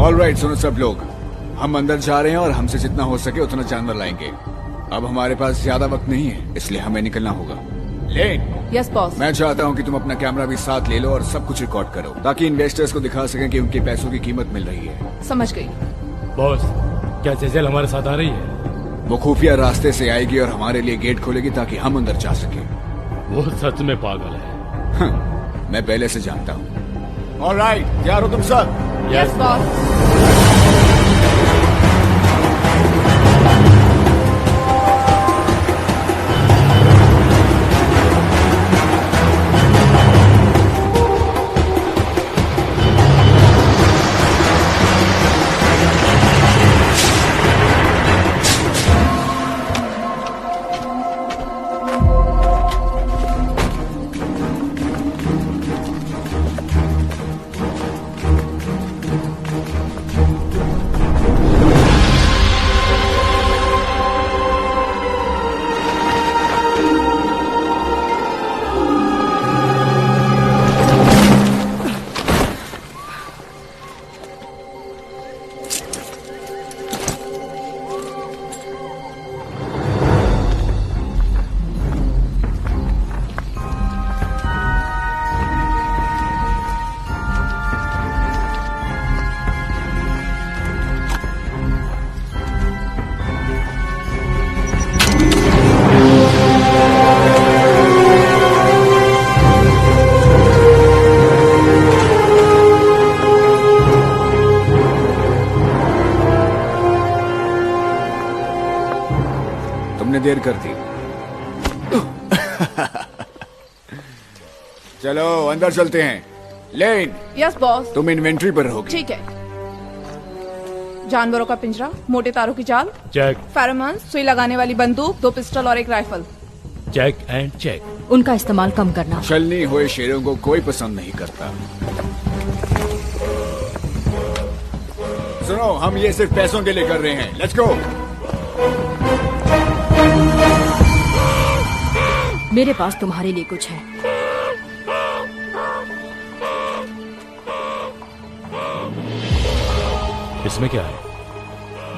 Alright, सुनो सब लोग, हम अंदर जा रहे हैं और हमसे जितना हो सके उतना जानवर लाएंगे। अब हमारे पास ज्यादा वक्त नहीं है, इसलिए हमें निकलना होगा। लेन, यस बॉस। मैं चाहता हूँ कि तुम अपना कैमरा भी साथ ले लो और सब कुछ रिकॉर्ड करो, ताकि इन्वेस्टर्स को दिखा सकें कि उनके पैसों की कीमत मिल रही है। समझ गई। बॉस, क्या जेजेल हमारे साथ आ रही है? वो खुफिया रास्ते से आएगी और हमारे लिए गेट खोलेगी ताकि हम अंदर जा सके। वो सच में पागल है। मैं पहले से जानता हूँ। ऑलराइट, तैयार हो तुम सब? Yes boss. तुमने देर कर दी। चलो अंदर चलते हैं। लेन, यस बॉस। तुम इन्वेंट्री पर रहोगे। ठीक है। जानवरों का पिंजरा, मोटे तारों की जाल, चेक। फेरोमोन, सुई लगाने वाली बंदूक, 2 पिस्टल और 1 राइफल। Check and check. उनका इस्तेमाल कम करना। छलनी हुए शेरों को कोई पसंद नहीं करता। सुनो, हम ये सिर्फ पैसों के लिए कर रहे हैं। Let's go. मेरे पास तुम्हारे लिए कुछ है। इसमें क्या है?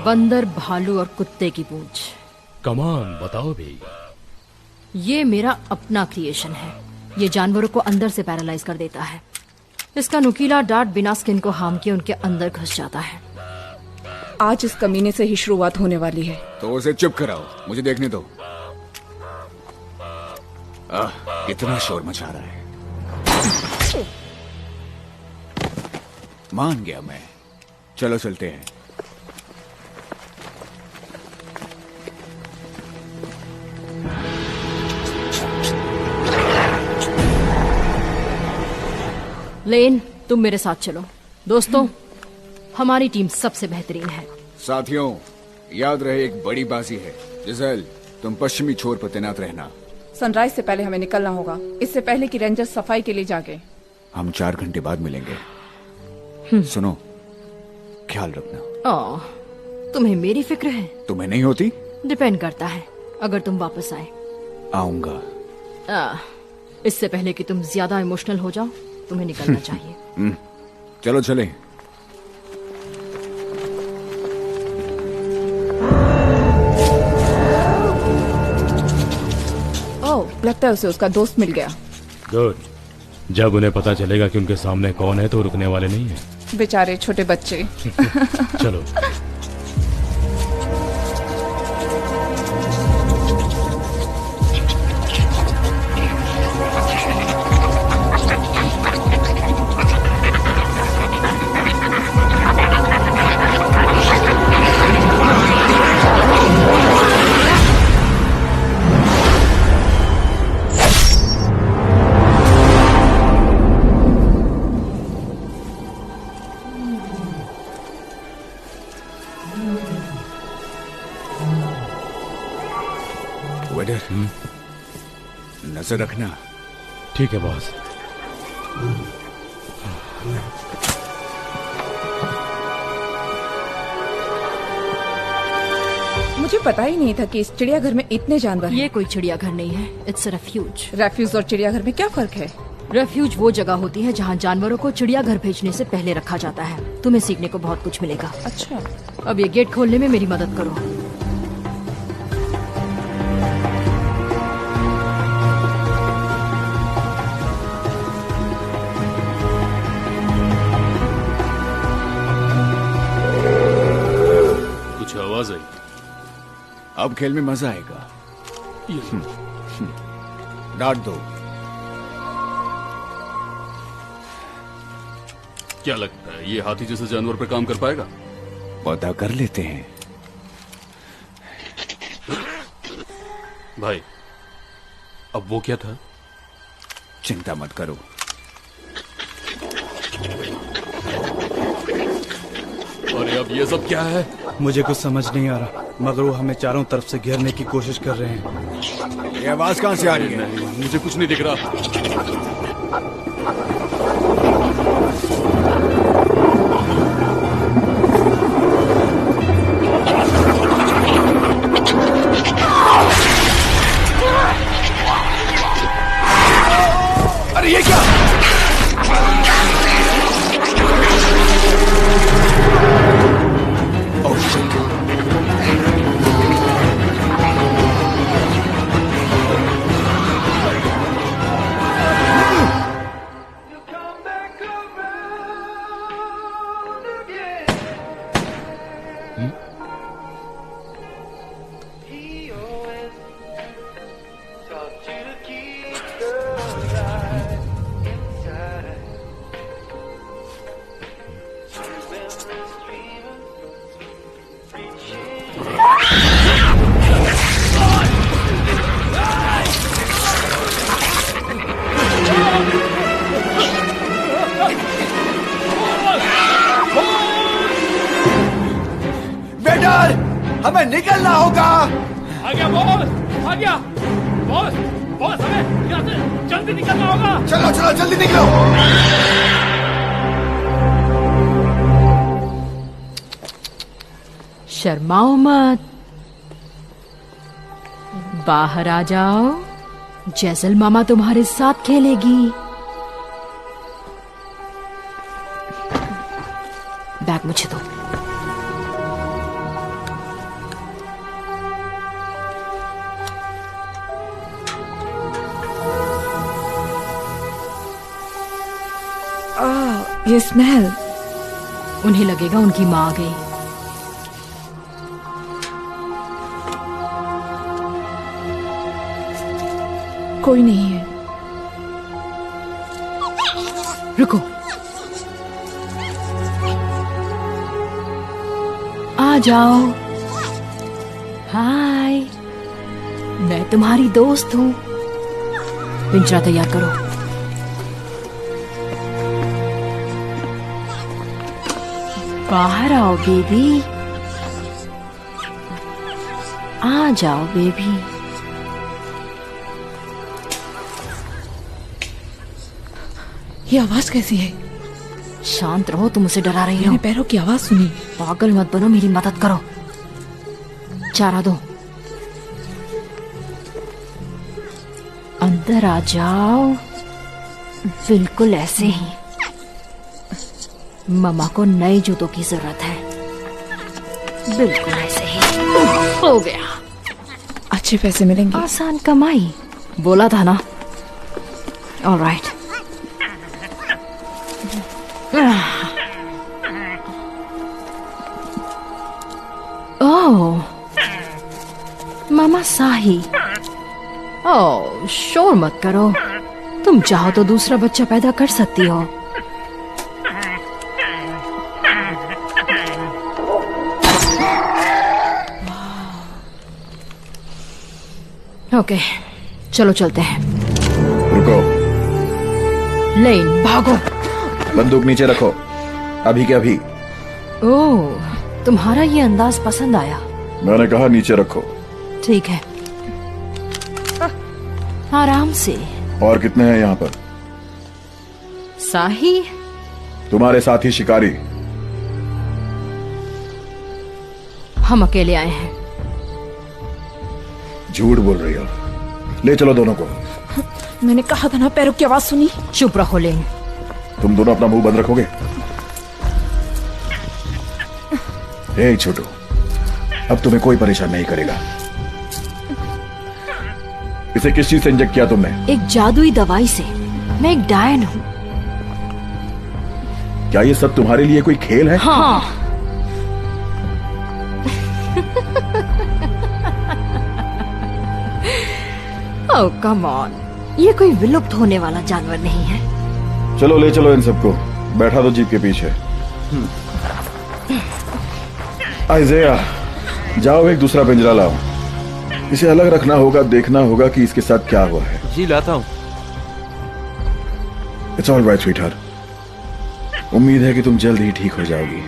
बंदर, भालू और कुत्ते की पूंछ। कमान, बताओ भी। ये मेरा अपना क्रिएशन है। ये जानवरों को अंदर से पैरालाइज कर देता है। इसका नुकीला डार्ट बिना स्किन को हार्म किए उनके अंदर घुस जाता है। आज इस कमीने से ही शुरुआत होने वाली है। तो उसे चुप कराओ, मुझे देखने दो। कितना शोर मचा रहा है। मान गया मैं। चलो चलते हैं। लेन, तुम मेरे साथ चलो। दोस्तों, हमारी टीम सबसे बेहतरीन है। साथियों, याद रहे एक बड़ी बाजी है। जिजेल, तुम पश्चिमी छोर पर तैनात रहना। सनराइज से पहले हमें निकलना होगा, इससे पहले कि रेंजर सफाई के लिए जागे। हम 4 घंटे बाद मिलेंगे। सुनो, ख्याल रखना। तुम्हें मेरी फिक्र है? तुम्हें नहीं होती? डिपेंड करता है। अगर तुम वापस आए। आऊंगा। इससे पहले कि तुम ज्यादा इमोशनल हो जाओ, तुम्हें निकलना चाहिए। चलो चलें। लगता है उसे उसका दोस्त मिल गया। गुड। जब उन्हें पता चलेगा कि उनके सामने कौन है तो रुकने वाले नहीं है। बेचारे छोटे बच्चे। चलो। वेडर, नजर रखना। ठीक है बॉस। मुझे पता ही नहीं था कि इस चिड़ियाघर में इतने जानवर हैं। ये कोई चिड़ियाघर नहीं है, इट्स अ रेफ्यूज। रेफ्यूज और चिड़ियाघर में क्या फर्क है? रेफ्यूज वो जगह होती है जहाँ जानवरों को चिड़ियाघर भेजने से पहले रखा जाता है। तुम्हें सीखने को बहुत कुछ मिलेगा। अच्छा, अब ये गेट खोलने में मेरी मदद करो। कुछ आवाज आई। अब खेल में मजा आएगा। डांट दो। क्या लगता है ये हाथी जैसे जानवर पर काम कर पाएगा? पता कर लेते हैं। भाई, अब वो क्या था? चिंता मत करो। अरे अब ये सब क्या है? मुझे कुछ समझ नहीं आ रहा, मगर वो हमें चारों तरफ से घेरने की कोशिश कर रहे हैं। ये आवाज कहां से आ रही है? नहीं, मुझे कुछ नहीं दिख रहा। अरे ये क्या? वेटर, हमें निकलना होगा। आ गया बॉस, आ गया बॉस। बॉस, हमें यहाँ से जल्दी निकलना होगा। चलो चलो जल्दी निकलो। शर्माओ मत, बाहर आ जाओ। जैसल मामा तुम्हारे साथ खेलेगी। बैग मुझे दो। ये स्मेल। उन्हें लगेगा उनकी माँ आ गई। कोई नहीं है। रुको, आ जाओ। हाय, मैं तुम्हारी दोस्त हूँ। पिंजरा तैयार करो। बाहर आओ बेबी, आ जाओ बेबी। ये आवाज कैसी है? शांत रहो, तुम उसे डरा रही हो। मैंने पैरों की आवाज सुनी। पागल मत बनो, मेरी मदद करो। चारा दो। अंदर आ जाओ, बिल्कुल ऐसे ही। मम्मा को नए जूतों की जरूरत है। बिल्कुल ऐसे ही। हो गया। अच्छे पैसे मिलेंगे। आसान कमाई, बोला था ना। ऑलराइट। ओह, मामा साही। ओह, शोर मत करो। तुम चाहो तो दूसरा बच्चा पैदा कर सकती हो। ओके, चलो चलते हैं। रुको, लेन, भागो। बंदूक नीचे रखो, अभी के अभी। ओह, तुम्हारा ये अंदाज पसंद आया। मैंने कहा नीचे रखो। ठीक है, आराम से। और कितने हैं यहाँ पर? साही, तुम्हारे साथी शिकारी। हम अकेले आए हैं। झूठ बोल रही हो। ले चलो दोनों को। मैंने कहा था ना, पैरों की आवाज सुनी? चुप रहो लिंग। तुम दोनों अपना मुंह बंद रखोगे? हे छोटू, अब तुम्हें कोई परेशान नहीं करेगा। इसे किस चीज से इंजेक्ट किया तुमने? एक जादुई दवाई से। मैं एक डायन हूँ। क्या ये सब तुम्हारे लिए कोई खेल है? हाँ। ओह कम ऑन, ये कोई विलुप्त होने वाला जानवर नहीं है। चलो ले चलो इन सबको, बैठा दो जीप के पीछे। आइज़ेया, जाओ एक दूसरा पिंजरा लाओ। इसे अलग रखना होगा, देखना होगा कि इसके साथ क्या हुआ है। जी लाता हूँ। It's all right sweetheart. उम्मीद है कि तुम जल्द ही ठीक हो जाओगी।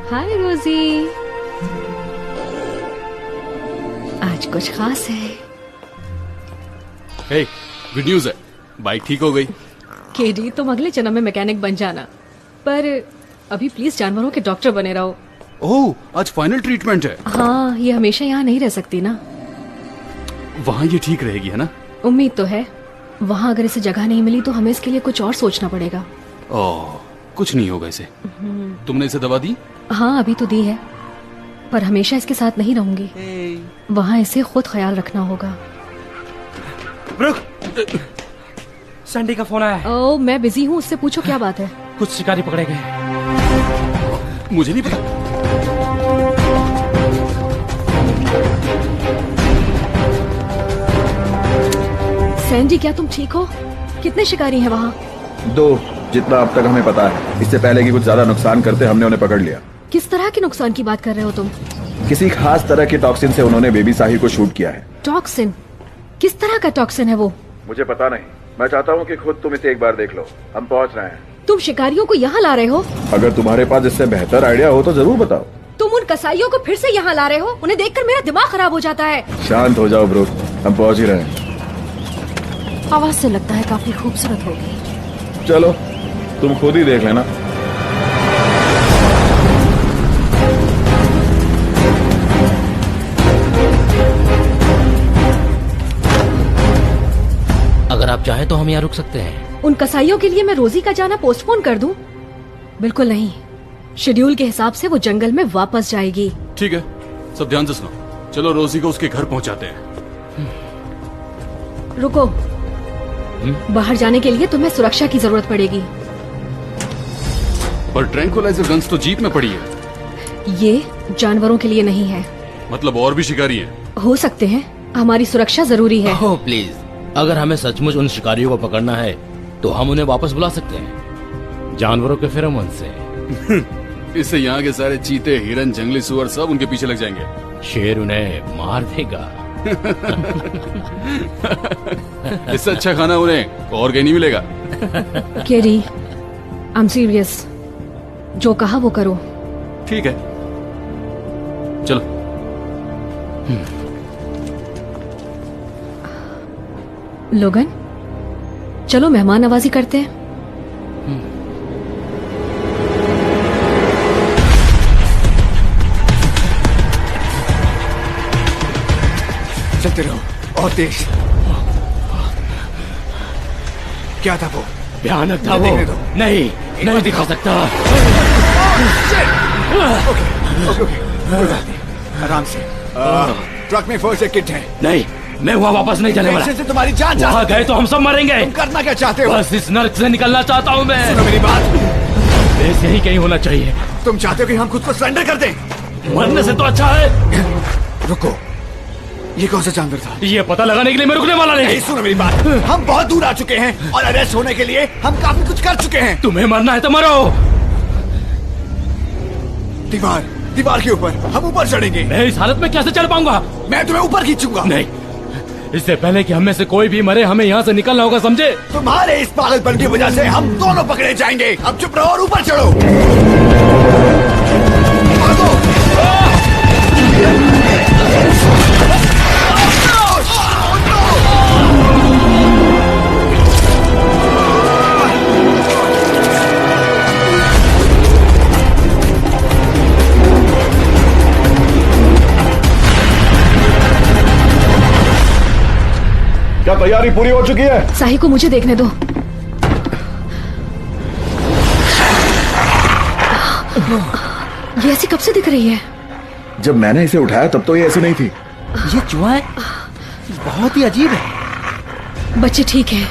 हाय रोजी, आज कुछ खास है। हे, गुड न्यूज है, बाइक ठीक हो गई। केडी, तुम अगले जन्म में मैकेनिक बन जाना, पर अभी प्लीज जानवरों के डॉक्टर बने रहो। ओह, आज फाइनल ट्रीटमेंट है। हाँ, ये हमेशा यहाँ नहीं रह सकती ना। वहाँ ये ठीक रहेगी है ना? उम्मीद तो है। वहाँ अगर इसे जगह नहीं मिली तो हमें इसके लिए कुछ और सोचना पड़ेगा। ओह, कुछ नहीं होगा इसे। तुमने इसे दवा दी? हाँ, अभी तो दी है, पर हमेशा इसके साथ नहीं रहूंगी। वहाँ इसे खुद ख्याल रखना होगा। रुक, सैंडी का फोन आया है। ओह, मैं बिजी हूँ, उससे पूछो क्या बात है। कुछ शिकारी पकड़े गए। मुझे नहीं पता। सैंडी, क्या तुम ठीक हो? कितने शिकारी हैं वहाँ? 2, जितना अब तक हमें पता है। इससे पहले कि कुछ ज्यादा नुकसान करते हमने उन्हें पकड़ लिया। किस तरह के नुकसान की बात कर रहे हो तुम? किसी खास तरह के टॉक्सिन से उन्होंने बेबी साहिर को शूट किया है। टॉक्सिन? किस तरह का टॉक्सिन है वो? मुझे पता नहीं, मैं चाहता हूँ कि खुद तुम इसे एक बार देख लो। हम पहुँच रहे हैं। तुम शिकारियों को यहाँ ला रहे हो? अगर तुम्हारे पास इससे बेहतर आइडिया हो तो जरूर बताओ। तुम उन कसाईयों को फिर से यहाँ ला रहे हो? उन्हें देखकर मेरा दिमाग खराब हो जाता है। शांत हो जाओ ब्रो, हम पहुँच ही रहे हैं। आवाज से लगता है काफी खूबसूरत होगी। चलो तुम खुद ही देख लेना। अगर आप चाहें तो हम यहाँ रुक सकते हैं। उन कसाईयों के लिए मैं रोजी का जाना पोस्टपोन कर दूं? बिल्कुल नहीं। शेड्यूल के हिसाब से वो जंगल में वापस जाएगी। ठीक है, सब ध्यान से सुनो। चलो रोजी को उसके घर पहुंचाते हैं। रुको, बाहर जाने के लिए तुम्हें सुरक्षा की जरूरत पड़ेगी। पर ट्रैंकुलाइजर गन्स तो जीप में पड़ी है। ये जानवरों के लिए नहीं है। मतलब और भी शिकारी हैं? हो सकते हैं, हमारी सुरक्षा जरूरी है। ओह प्लीज, अगर हमें सचमुच उन शिकारियों को पकड़ना है तो हम उन्हें वापस बुला सकते हैं, जानवरों के फेरोमोन से। इससे यहाँ के सारे चीते, हिरन, जंगली सुअर सब उनके पीछे लग जाएंगे। शेर उन्हें मार देगा। इससे अच्छा खाना उन्हें और कहीं नहीं मिलेगा। केरी, आई एम सीरियस। जो कहा वो करो। ठीक है, चलो। लोगन, चलो मेहमान नवाजी करते हैं। चलते रहो और तेज। क्या था वो? भयानक था वो। देखने दो। नहीं नहीं दिखा सकता। आराम से। ट्रक में फर्स्ट एड किट है। नहीं, मैं वहाँ वापस नहीं जाने वाला। से तुम्हारी जान जा वहाँ गए तो हम सब मरेंगे। तुम करना क्या चाहते हो? बस इस नर्क से निकलना चाहता हूँ मैं। सुनो मेरी बात। देश यही कहीं होना चाहिए। तुम चाहते हो कि हम खुद को सरेंडर कर दें? मरने से तो अच्छा है। रुको, ये कौन सा जानवर था? ये पता लगाने के लिए मैं रुकने वाला नहीं। सुनो मेरी बात, हम बहुत दूर आ चुके हैं और अरेस्ट होने के लिए हम काफी कुछ कर चुके हैं। तुम्हें मरना है तो मरो। दीवार के ऊपर हम ऊपर चढ़ेंगे। मैं इस हालत में कैसे चढ़ पाऊंगा? मैं तुम्हें ऊपर खींचूंगा। नहीं, इससे पहले कि हम में से कोई भी मरे हमें यहाँ से निकलना होगा, समझे? तुम्हारे इस पागलपन की वजह से हम दोनों पकड़े जाएंगे। अब चुप रहो और ऊपर चढ़ो। भागो। क्या तैयारी पूरी हो चुकी है? साही को मुझे देखने दो। ये ऐसी कब से दिख रही है? जब मैंने इसे उठाया तब तो ये ऐसी नहीं थी। ये चूहा है, बहुत ही अजीब है। बच्चे ठीक है?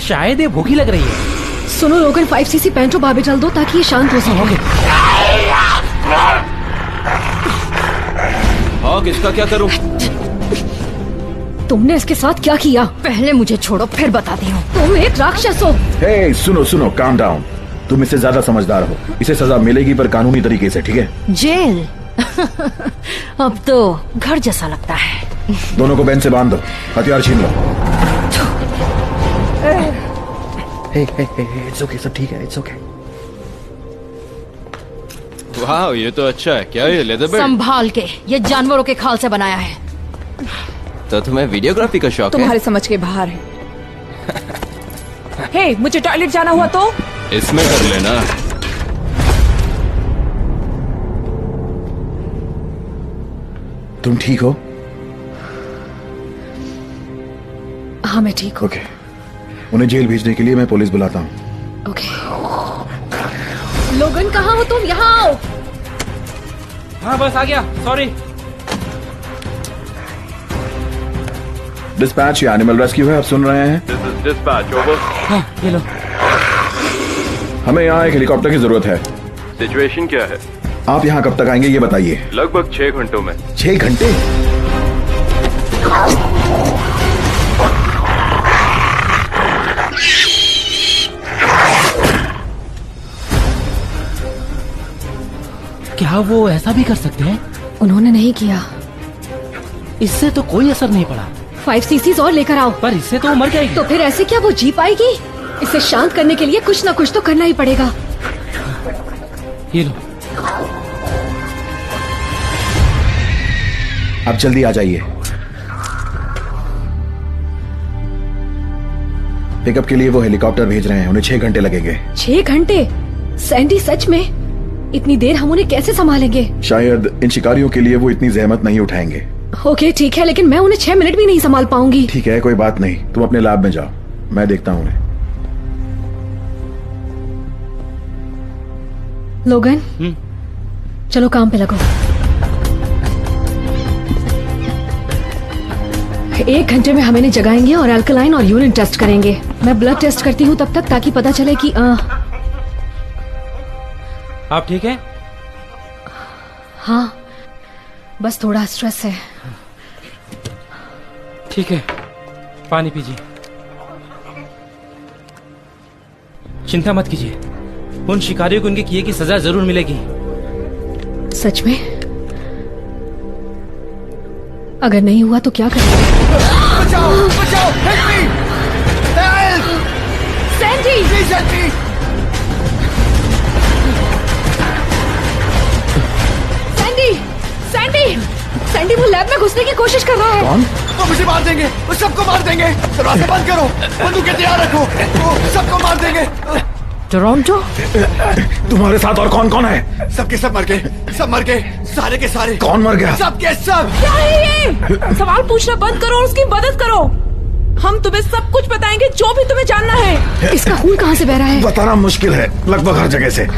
शायद ये भूखी लग रही है। सुनो लोगन, 5cc पेंट्रो बार्बिटल दो ताकि ये शांत हो सके। हॉक, इसका क्या करूं? तुमने इसके साथ क्या किया? पहले मुझे छोड़ो, फिर बताती हूँ। तुम एक राक्षस हो। हे, सुनो, काम डाउन। तुम इससे ज्यादा समझदार हो। इसे सजा मिलेगी पर कानूनी तरीके से, ठीक है? जेल? अब तो घर जैसा लगता है। दोनों को बेंच से बांध दो, हथियार छीन लो। इट्स ओके, सब ठीक है, इट्स ओके। वाह, ये तो अच्छा है। क्या ये लेदर बेल्ट? संभाल के, ये जानवरों के खाल से बनाया है। तो तुम्हें वीडियोग्राफी का शौक तुम्हारे समझ के बाहर है। हे, मुझे टॉयलेट जाना हुआ तो? इसमें कर लेना। तुम ठीक हो? हाँ, मैं ठीक हूँ। ओके, उन्हें जेल भेजने के लिए मैं पुलिस बुलाता हूँ। ओके। लोगन, कहाँ हो तुम? यहाँ आओ। हाँ बस आ गया, सॉरी। डिस्पैच, ये एनिमल रेस्क्यू है, आप सुन रहे हैं? Dispatch, over. हाँ, ये लो। हमें यहाँ एक हेलीकॉप्टर की जरूरत है। सिचुएशन क्या है? आप यहाँ कब तक आएंगे ये बताइए। लगभग 6 घंटों में। 6 घंटे? क्या वो ऐसा भी कर सकते हैं? उन्होंने नहीं किया। इससे तो कोई असर नहीं पड़ा। 5cc और लेकर आओ। पर इससे तो वो मर जाएगी। तो फिर ऐसे क्या वो जी पाएगी? इसे शांत करने के लिए कुछ ना कुछ तो करना ही पड़ेगा। ये लो। आप जल्दी आ जाइए। पिकअप के लिए वो हेलीकॉप्टर भेज रहे हैं, उन्हें 6 घंटे लगेंगे। 6 घंटे? सैंडी, सच में? इतनी देर हम उन्हें कैसे संभालेंगे? शायद इन शिकारियों के लिए वो इतनी जहमत नहीं उठाएंगे। ओके ठीक है, लेकिन मैं उन्हें 6 मिनट भी नहीं संभाल पाऊंगी। ठीक है, कोई बात नहीं, तुम अपने लैब में जाओ, मैं देखता हूँ उन्हें। लोगन, चलो काम पे लगो। 1 घंटे में हम इन्हें जगाएंगे और अल्कलाइन और यूरिन टेस्ट करेंगे। मैं ब्लड टेस्ट करती हूँ तब तक, ताकि पता चले कि आप ठीक है? हाँ, बस थोड़ा स्ट्रेस है। ठीक है, पानी पीजिए। चिंता मत कीजिए, उन शिकारियों को उनके किए की सजा जरूर मिलेगी। सच में? अगर नहीं हुआ तो क्या करेंगे? बचाओ, बचाओ, help me! Help! Sandy! Please help me! Sandy! Sandy! Sandy, वो लैब में घुसने की कोशिश कर रहा है। कौन? वो मुझे मार देंगे, वो सबको मार देंगे। दरवाजा बंद करो, बंदूकें तैयार रखो, वो सबको मार देंगे। टोरंटो? तुम्हारे साथ और कौन कौन है? सबके सब मर गए, सब मर गए, सारे के सारे। कौन मर गया? सबके सब। क्या है ये? सवाल पूछना बंद करो और उसकी मदद करो। हम तुम्हें सब कुछ बताएंगे, जो भी तुम्हें जानना है। इसका खून कहाँ से बह रहा है? बताना मुश्किल है, लगभग हर जगह से।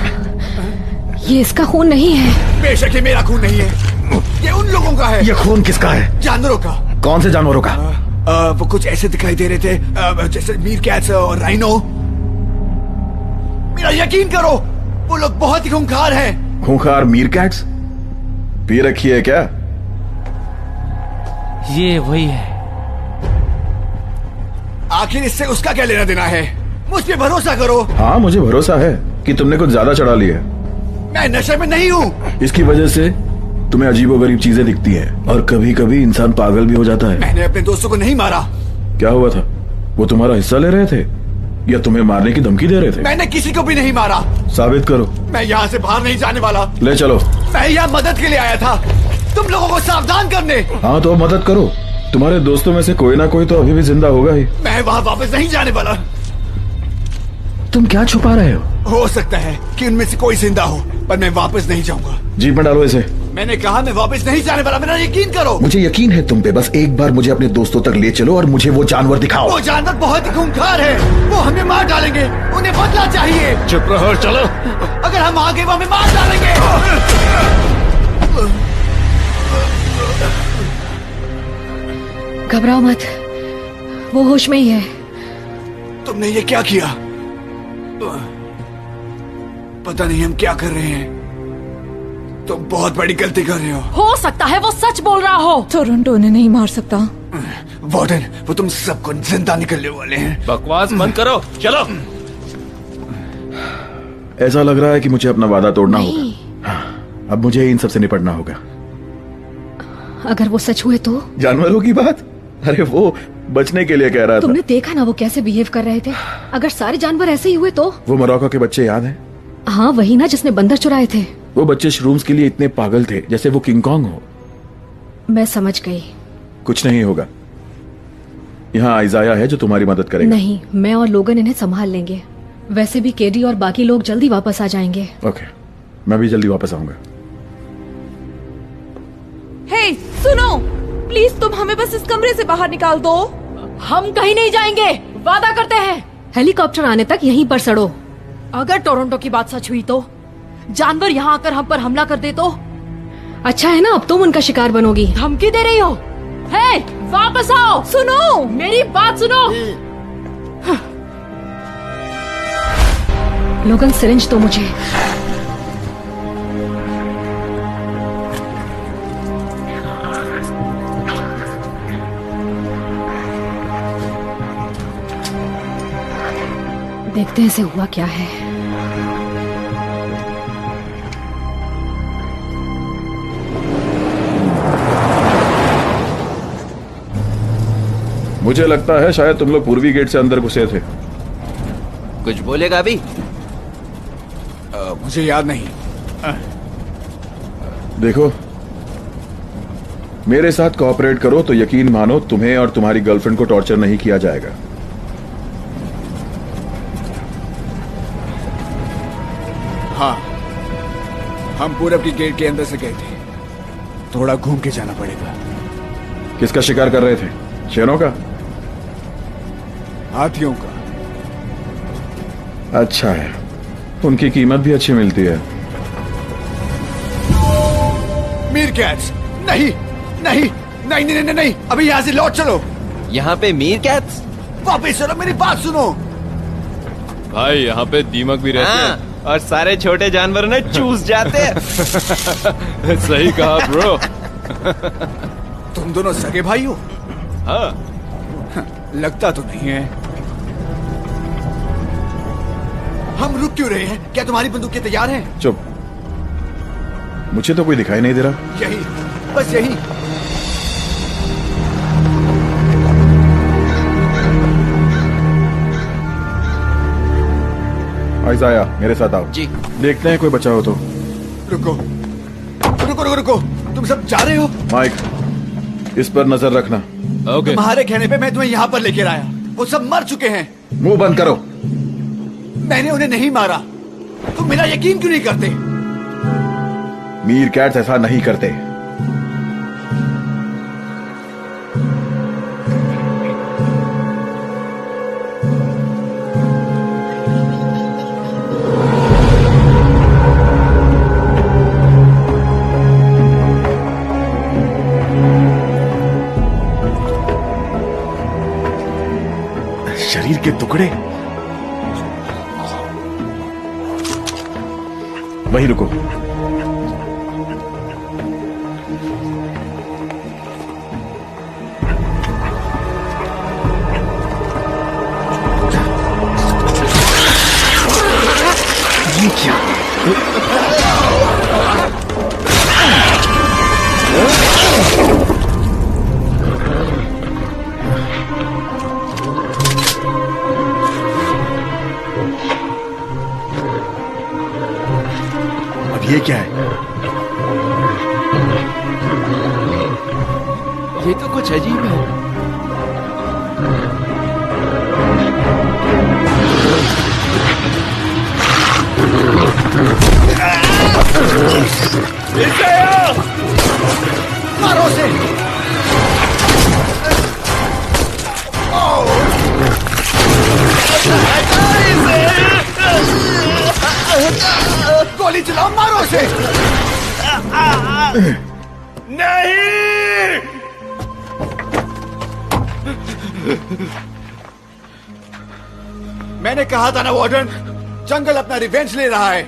ये इसका खून नहीं है। बेशक ये मेरा खून नहीं है, ये उन लोगों का है। ये खून किसका है? जानवरों का। कौन से जानवरों का? वो कुछ ऐसे दिखाई दे रहे थे जैसे मीरकैट्स और राइनो। मेरा यकीन करो, वो लोग बहुत ही खूंखार हैं। खूंखार मीरकैट्स? पी रखी है क्या? ये वही है। आखिर इससे उसका क्या लेना देना है? मुझ पे भरोसा करो। हाँ, मुझे भरोसा है कि तुमने कुछ ज्यादा चढ़ा लिया। मैं नशे में नहीं हूँ। इसकी वजह से तुम्हें अजीबोगरीब चीजें दिखती हैं और कभी कभी इंसान पागल भी हो जाता है। मैंने अपने दोस्तों को नहीं मारा। क्या हुआ था? वो तुम्हारा हिस्सा ले रहे थे या तुम्हें मारने की धमकी दे रहे थे? मैंने किसी को भी नहीं मारा। साबित करो। मैं यहाँ से बाहर नहीं जाने वाला। ले चलो। मैं यहाँ मदद के लिए आया था, तुम लोगों को सावधान करने। हाँ तो मदद करो। तुम्हारे दोस्तों में से कोई ना कोई तो अभी भी जिंदा होगा ही। मैं वहाँ वापस नहीं जाने वाला। तुम क्या छुपा रहे हो सकता है कि उनमें से कोई जिंदा हो, पर मैं वापस नहीं जाऊंगा। जीप में डालो इसे। मैंने कहा मैं वापस नहीं जाने वाला, मेरा यकीन करो। मुझे यकीन है तुम पे, बस एक बार मुझे अपने दोस्तों तक ले चलो और मुझे वो जानवर दिखाओ। वो जानवर बहुत ही खूंखार है, वो हमें मार डालेंगे, उन्हें बदला चाहिए। चुप रहो और चलो। अगर हम आगे वो हमें मार डालेंगे। घबराओ मत, वो होश में ही है। तुमने ये क्या किया? पता नहीं हम क्या कर रहे हैं। तुम बहुत बड़ी गलती कर रहे हो सकता है वो सच बोल रहा हो। टोरंटो उन्हें नहीं मार सकता। वार्डन, वो तुम सबको जिंदा निकलने वाले हैं। बकवास बंद करो, चलो। ऐसा लग रहा है कि मुझे अपना वादा तोड़ना होगा। हाँ, अब मुझे इन सब से निपटना होगा। अगर वो सच हुए तो? जानवरों की बात? अरे वो बचने के लिए कह रहा था। तुमने देखा ना वो कैसे बिहेव कर रहे थे। अगर सारे जानवर ऐसे ही हुए तो? वो मोरक्को के बच्चे याद हैं? हाँ, वही ना जिसने बंदर चुराए थे। वो बच्चे श्रूम्स के लिए इतने पागल थे जैसे वो किंग कॉन्ग हो। मैं समझ गई। कुछ नहीं होगा। यहाँ आइजाया है जो तुम्हारी मदद करेगा। नहीं, मैं और लोगन इन्हें संभाल लेंगे। वैसे भी केडी और बाकी लोग जल्दी वापस आ जाएंगे। ओके, मैं भी जल्दी वापस आऊंगा। हे, सुनो, प्लीज तुम हमें बस इस कमरे से बाहर निकाल दो। हम कहीं नहीं जाएंगे, वादा करते हैं। हेलीकॉप्टर आने तक यहीं पर सड़ो। अगर टोरंटो की बात सच हुई तो जानवर यहाँ आकर हम पर हमला कर दे तो? अच्छा है ना, अब तुम उनका शिकार बनोगी। धमकी दे रही हो? हे, वापस आओ। सुनो, मेरी बात सुनो। लोगन, सिरिंज दो मुझे। देखते हैं इसे हुआ क्या है। मुझे लगता है शायद तुम लोग पूर्वी गेट से अंदर घुसे थे। कुछ बोलेगा अभी? मुझे याद नहीं। देखो, मेरे साथ कोऑपरेट करो तो यकीन मानो तुम्हें और तुम्हारी गर्लफ्रेंड को टॉर्चर नहीं किया जाएगा। हाँ, हम पूरब की गेट के अंदर से गए थे। थोड़ा घूम के जाना पड़ेगा। किसका शिकार कर रहे थे? शेरों का? हाथियों का। अच्छा है, उनकी कीमत भी अच्छी मिलती है। मीरकैट्स? नहीं नहीं नहीं नहीं नहीं नहीं, अभी यहाँ से लौट चलो। यहाँ पे मीरकैट्स? वापस चलो, मेरी बात सुनो। भाई यहाँ पे दीमक भी रहते हैं और सारे छोटे जानवर ने चूस जाते हैं। सही कहा ब्रो। तुम दोनों सगे भाई हो? हाँ, लगता तो नहीं है। हम रुक क्यों रहे हैं? क्या तुम्हारी बंदूकें तैयार हैं? चुप, मुझे तो कोई दिखाई नहीं दे रहा। यही, बस यही। आइजाया, मेरे साथ आओ। जी। देखते हैं कोई बचा हो तो। रुको रुको रुको रुको, तुम सब जा रहे हो? माइक, इस पर नजर रखना। ओके। तुम्हारे कहने पे मैं तुम्हें यहाँ पर लेकर आया। वो सब मर चुके हैं। मुंह बंद करो। मैंने उन्हें नहीं मारा। तुम मेरा यकीन क्यों नहीं करते? मीरकैट्स ऐसा नहीं करते। के टुकड़े। वहीं रुको। ये क्या? अब ये क्या है? ये तो कुछ अजीब है। मारो उसे! गोली चलाओ, मारो उसे! नहीं! मैंने कहा था ना वार्डन, जंगल अपना रिवेंज ले रहा है।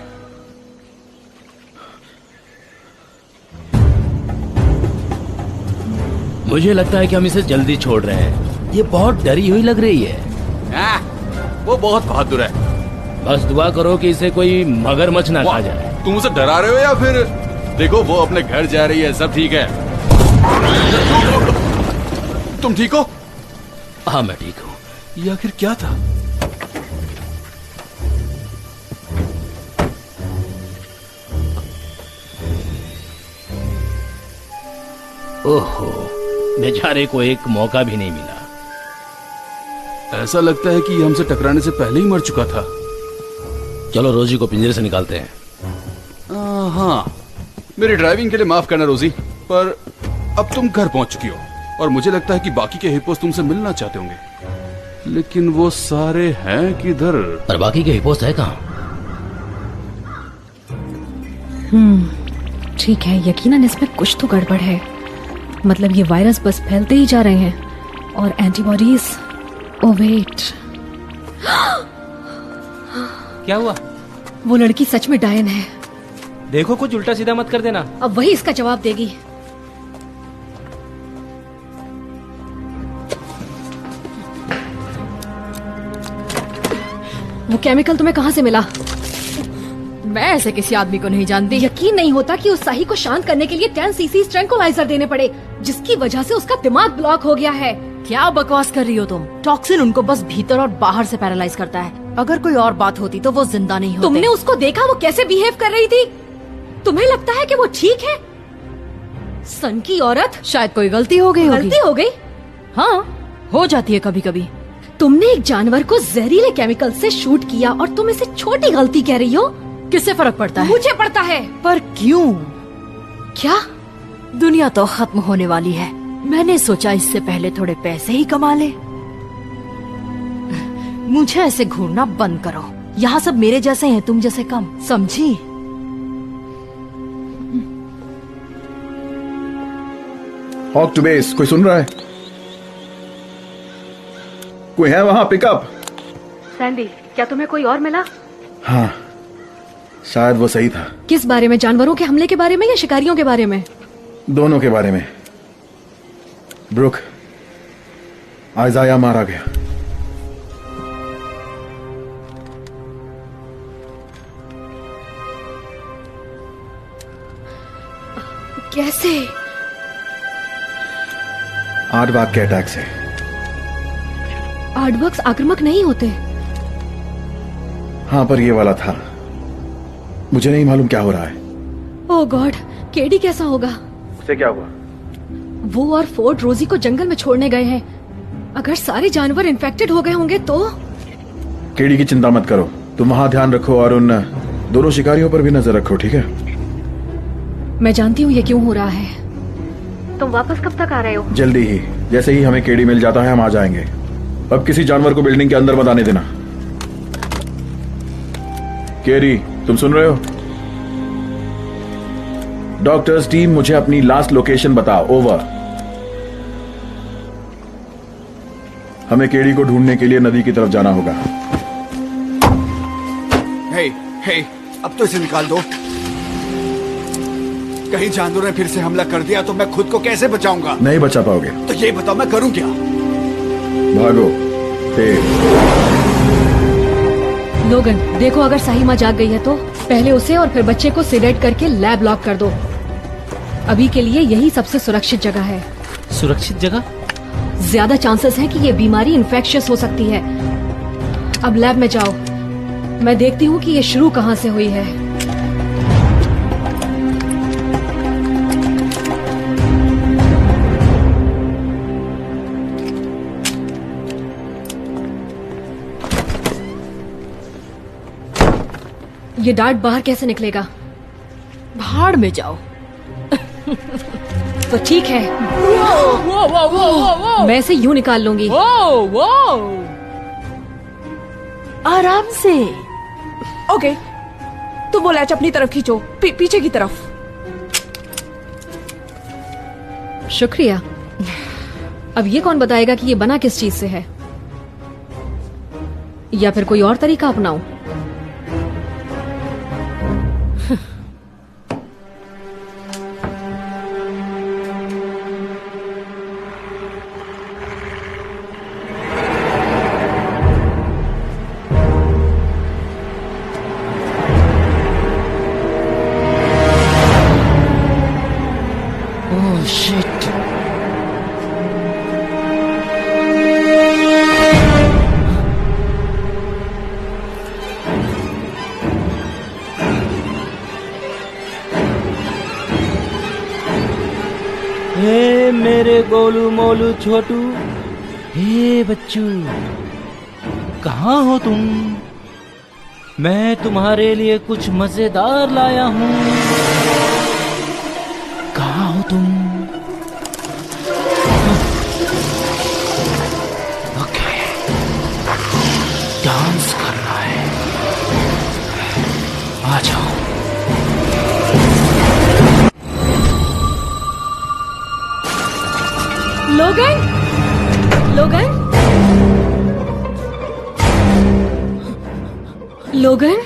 मुझे लगता है कि हम इसे जल्दी छोड़ रहे हैं। ये बहुत डरी हुई लग रही है। वो बहुत बहादुर है। बस दुआ करो कि इसे कोई मगरमच्छ ना खा जाए। तुम उसे डरा रहे हो या फिर? देखो वो अपने घर जा रही है, सब ठीक है। तुम ठीक हो? हाँ मैं ठीक हूँ। ये आखिर क्या था? ओहो, बेचारे को एक मौका भी नहीं मिला। ऐसा लगता है कि ये हमसे टकराने से पहले ही मर चुका था। चलो रोजी को पिंजरे से निकालते हैं। हाँ, मेरी ड्राइविंग के लिए माफ करना रोजी, पर अब तुम घर पहुंच चुकी हो और मुझे लगता है कि बाकी के हिप्पोस तुमसे मिलना चाहते होंगे, लेकिन वो सारे हैं किधर? पर बाकी के हिप्पोस है कहाँ? ठीक है, यकीनन इसमें कुछ तो गड़बड़ है। मतलब ये वायरस बस फैलते ही जा रहे हैं और एंटीबॉडीज। ओ वेट, क्या हुआ? वो लड़की सच में डायन है। देखो कुछ उल्टा सीधा मत कर देना। अब वही इसका जवाब देगी। वो केमिकल तुम्हें कहाँ से मिला? मैं ऐसे किसी आदमी को नहीं जानती। यकीन नहीं होता कि उस साही को शांत करने के लिए 10 सीसी ट्रैंकुलाइजर देने पड़े, जिसकी वजह से उसका दिमाग ब्लॉक हो गया है। क्या बकवास कर रही हो तुम? टॉक्सिन उनको बस भीतर और बाहर से पैरालाइज करता है। अगर कोई और बात होती तो वो जिंदा नहीं होते। तुमने उसको देखा वो कैसे बिहेव कर रही थी? तुम्हें लगता है कि वो ठीक है? सन की औरत। शायद कोई गलती हो गई होगी। गलती हो गई? हाँ, हो जाती है कभी कभी। तुमने एक जानवर को जहरीले केमिकल से शूट किया और तुम इसे छोटी गलती कह रही हो? किससे फर्क पड़ता है? मुझे पड़ता है। पर क्यों? क्या? दुनिया तो खत्म होने वाली है। मैंने सोचा इससे पहले थोड़े पैसे ही कमा ले। मुझे ऐसे घूरना बंद करो। यहाँ सब मेरे जैसे हैं, तुम जैसे कम, समझी? हॉक टू बेस, कोई सुन रहा है? कोई है वहां? पिकअप। सैंडी, क्या तुम्हें कोई और मिला? हाँ, शायद वो सही था। किस बारे में? जानवरों के हमले के बारे में या शिकारियों के बारे में? दोनों के बारे में। ब्रुक, आइजाया मारा गया। कैसे? आर्डवाक के अटैक से। आर्डवर्क्स आक्रामक नहीं होते। हाँ, पर ये वाला था। मुझे नहीं मालूम क्या हो रहा है। ओह गॉड, केडी कैसा होगा? उसे क्या हुआ? वो और फोर्ड रोजी को जंगल में छोड़ने गए हैं। अगर सारे जानवर इन्फेक्टेड हो गए होंगे तो? केडी की चिंता मत करो, तुम वहां ध्यान रखो और उन दोनों शिकारियों पर भी नजर रखो, ठीक है? मैं जानती हूँ ये क्यों हो रहा है। तुम वापस कब तक आ रहे हो? जल्दी ही, जैसे ही हमें केडी मिल जाता है हम आ जाएंगे। अब किसी जानवर को बिल्डिंग के अंदर मत आने देना। केडी, तुम सुन रहे हो? डॉक्टर्स टीम, मुझे अपनी लास्ट लोकेशन बताओ। ओवर। हमें केडी को ढूंढने के लिए नदी की तरफ जाना होगा। हे, हे, अब तो इसे निकाल दो। कहीं जानवरों ने फिर से हमला कर दिया तो मैं खुद को कैसे बचाऊंगा? नहीं बचा पाओगे। तो ये बताओ मैं करूं क्या? भागो। लोगन, देखो अगर साहिमा जाग गई है तो पहले उसे और फिर बच्चे को सिलेक्ट करके लैब लॉक कर दो। अभी के लिए यही सबसे सुरक्षित जगह है। सुरक्षित जगह? ज्यादा चांसेस हैं कि ये बीमारी इन्फेक्शियस हो सकती है। अब लैब में जाओ, मैं देखती हूँ कि ये शुरू कहाँ से हुई है। ये डार्ट बाहर कैसे निकलेगा? भाड़ में जाओ। तो ठीक है, मैं इसे यूं निकाल लूंगी। आराम से। ओके, तो वो लैच अपनी तरफ खींचो, पीछे की तरफ। शुक्रिया। अब ये कौन बताएगा कि ये बना किस चीज से है, या फिर कोई और तरीका अपनाऊं? हे मेरे गोलू मोलू छोटू, हे बच्चू, कहाँ हो तुम? मैं तुम्हारे लिए कुछ मजेदार लाया हूँ। कहाँ हो तुम? ओके, डांस करना है, आ जाओ। लोगन, लोगन, लोगन,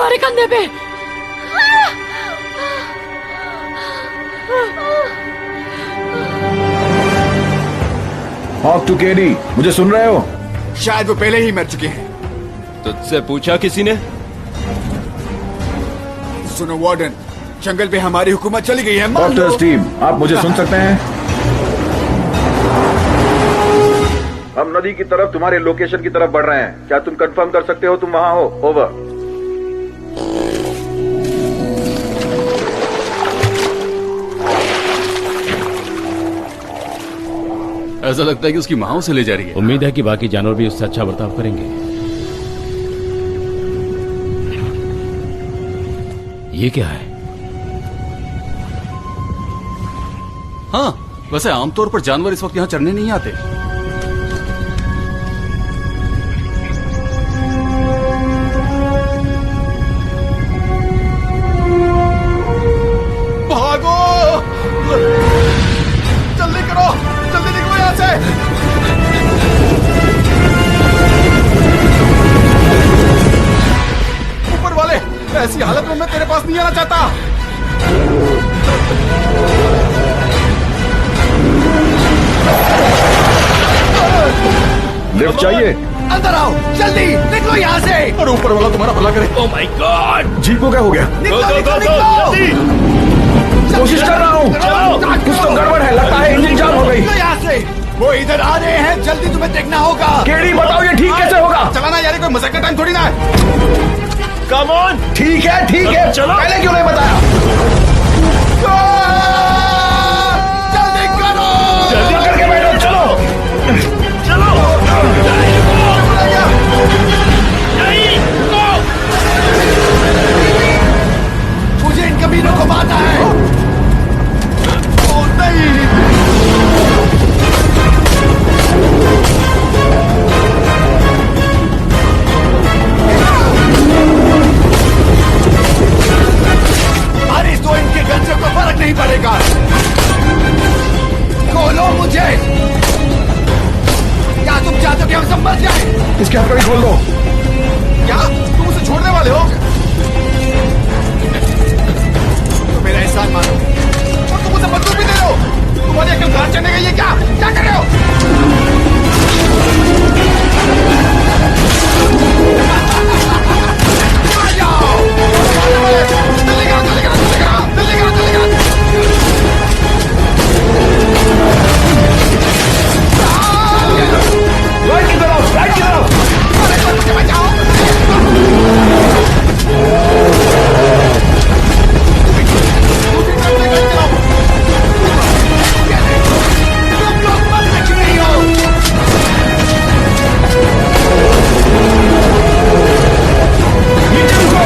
तुम्हारे कंधे पे। हॉक टू केडी, मुझे सुन रहे हो? शायद वो पहले ही मर चुके हैं। तुझसे पूछा किसी ने? सुनो वार्डन, जंगल पे हमारी हुकूमत चली गई है, मान लो। डॉक्टर्स टीम, आप मुझे सुन सकते हैं? हम नदी की तरफ तुम्हारे लोकेशन की तरफ बढ़ रहे हैं। क्या तुम कंफर्म कर सकते हो तुम वहां हो? ओवर। ऐसा लगता है कि उसकी माँ उसे ले जा रही है। उम्मीद है कि बाकी जानवर भी उससे अच्छा बर्ताव करेंगे। ये क्या है? हाँ, वैसे आमतौर पर जानवर इस वक्त यहाँ चरने नहीं आते। भागो! जल्दी करो, जल्दी निकलो यहाँ से। ऊपर वाले, ऐसी हालत में मैं तेरे पास नहीं आना चाहता। लिफ्ट चाहिए? अंदर आओ, जल्दी निकलो यहाँ से। और ऊपर वाला तुम्हारा भला करे। Oh my God! जीप को क्या हो गया? कोशिश कर रहा हूँ। कुछ तो गड़बड़ है, लगता है इंजन जाम हो गई। यहाँ से वो इधर आ रहे हैं, जल्दी तुम्हें देखना होगा। केडी बताओ ये ठीक कैसे होगा? चलाना यार, कोई मजाक का टाइम थोड़ी ना है। Come on. ठीक है, चलो। पहले क्यों नहीं बताया? जल्दी करो, जल्दी करके बैठो, चलो। मुझे इन कमीनों को मारना है। ओ नहीं, बारिश तो इनके गन से कोई फर्क नहीं पड़ेगा। खोलो मुझे। क्या तुम चाहते हो कि हम सब मर जाए? इसके हाथ कभी खोल दो। क्या तुम उसे छोड़ने वाले हो? तो मेरा एहसान मानो और तुम उसे बंदूक भी दे रहे हो। तुम्हारी अकल कहाँ चढ़ने गई है? क्या कर रहे हो? आ जाओ, जल्दी करो, जल्दी करो, जल्दी करो, जल्दी करो, जल्दी करो। राइट की तरफ, राइट की तरफ। अरे मुझे बचाओ। तुम लोग मत नहीं हो। नीचे रुको।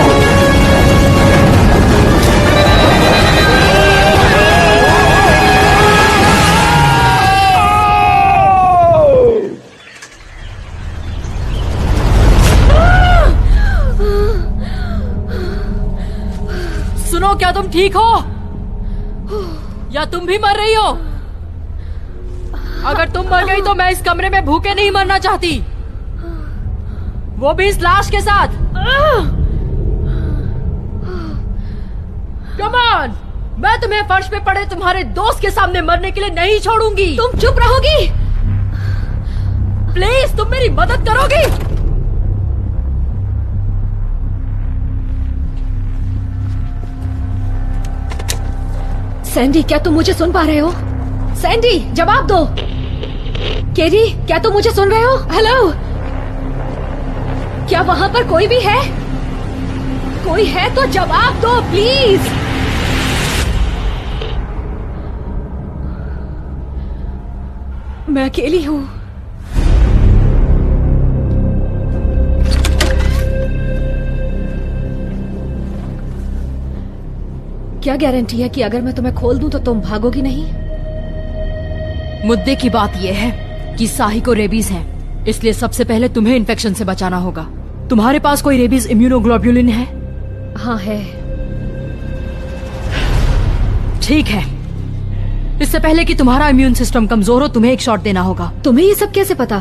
सुनो, क्या तुम ठीक हो या तुम भी मर रही हो? अगर तुम मर गई तो मैं इस कमरे में भूखे नहीं मरना चाहती, वो भी इस लाश के साथ। कम ऑन, मैं तुम्हें फर्श पे पड़े तुम्हारे दोस्त के सामने मरने के लिए नहीं छोड़ूंगी। तुम चुप रहोगी? प्लीज तुम मेरी मदद करोगी? सैंडी, क्या तुम मुझे सुन पा रहे हो? सैंडी, जवाब दो। केडी, क्या तुम मुझे सुन रहे हो? हेलो, क्या वहां पर कोई भी है? कोई है तो जवाब दो प्लीज। मैं अकेली हूं। क्या गारंटी है कि अगर मैं तुम्हें खोल दूं तो तुम भागोगी नहीं? मुद्दे की बात यह है कि साही को रेबीज है, इसलिए सबसे पहले तुम्हें इन्फेक्शन से बचाना होगा। तुम्हारे पास कोई रेबीज इम्यूनोग्लोब्युलिन है? हाँ है। ठीक है, इससे पहले कि तुम्हारा इम्यून सिस्टम कमजोर हो तुम्हें एक शॉट देना होगा। तुम्हें ये सब कैसे पता?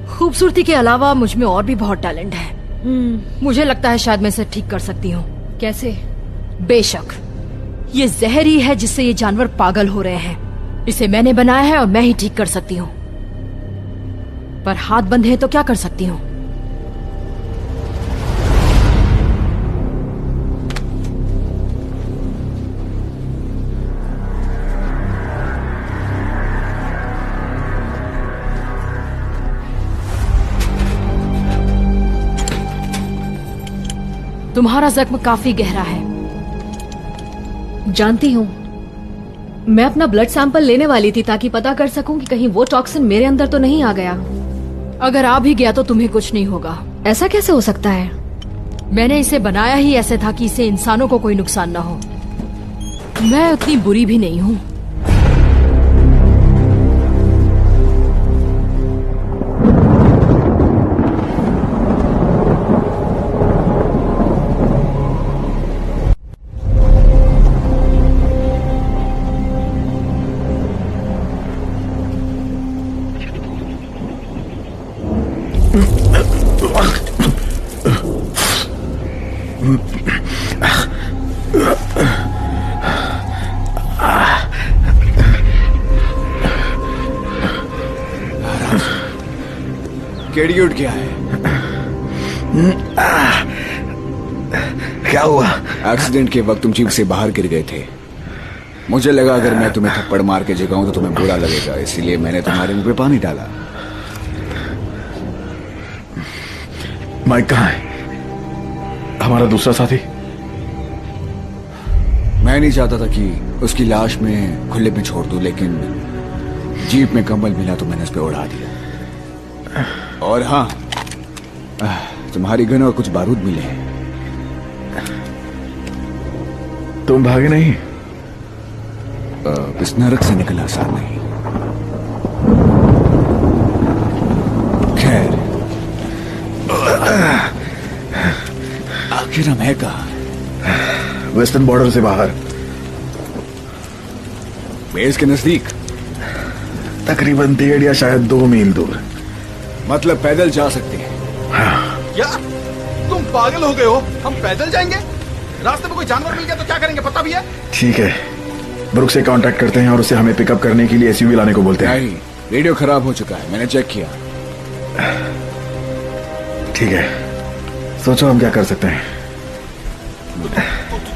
खूबसूरती के अलावा मुझ में और भी बहुत टैलेंट है। मुझे लगता है शायद मैं इसे ठीक कर सकती हूँ। कैसे? बेशक, ये जहर ही है जिससे ये जानवर पागल हो रहे हैं। इसे मैंने बनाया है और मैं ही ठीक कर सकती हूँ, पर हाथ बंधे तो क्या कर सकती हूँ? तुम्हारा जख्म काफी गहरा है। जानती हूँ। मैं अपना ब्लड सैंपल लेने वाली थी ताकि पता कर सकूं कि कहीं वो टॉक्सिन मेरे अंदर तो नहीं आ गया। अगर आ भी गया तो तुम्हें कुछ नहीं होगा। ऐसा कैसे हो सकता है? मैंने इसे बनाया ही ऐसे था कि इससे इंसानों को कोई नुकसान ना हो। मैं उतनी बुरी भी नहीं हूँ। केडी उठ गया है। क्या हुआ? एक्सीडेंट के वक्त तुम जीप से बाहर गिर गए थे। मुझे लगा अगर मैं तुम्हें थप्पड़ मार के जगाऊं तो तुम्हें बुरा लगेगा, इसीलिए मैंने तुम्हारे मुंह पे पानी डाला। माइक कहाँ है? हमारा दूसरा साथी? मैं नहीं चाहता था कि उसकी लाश में खुले में छोड़ दूं, लेकिन जीप में कंबल मिला तो मैंने उस पर उड़ा दिया। और हाँ, तुम्हारी गन और कुछ बारूद मिले हैं। तुम भागे नहीं? इस नरक से निकलना आसान नहीं। खैर, आखिर हम है कहाँ? वेस्टर्न बॉर्डर से बाहर, बेस के नजदीक, तकरीबन 1.5 या शायद 2 मील दूर। मतलब पैदल जा सकते हैं? क्या तुम पागल हो गए हो? हम पैदल जाएंगे? रास्ते में कोई जानवर मिल गया तो क्या करेंगे, पता भी है? ठीक है, ब्रुक से कांटेक्ट करते हैं और उसे हमें पिकअप करने के लिए एसयूवी लाने को बोलते हैं। नहीं, रेडियो खराब हो चुका है, मैंने चेक किया। ठीक है, सोचो हम क्या कर सकते हैं।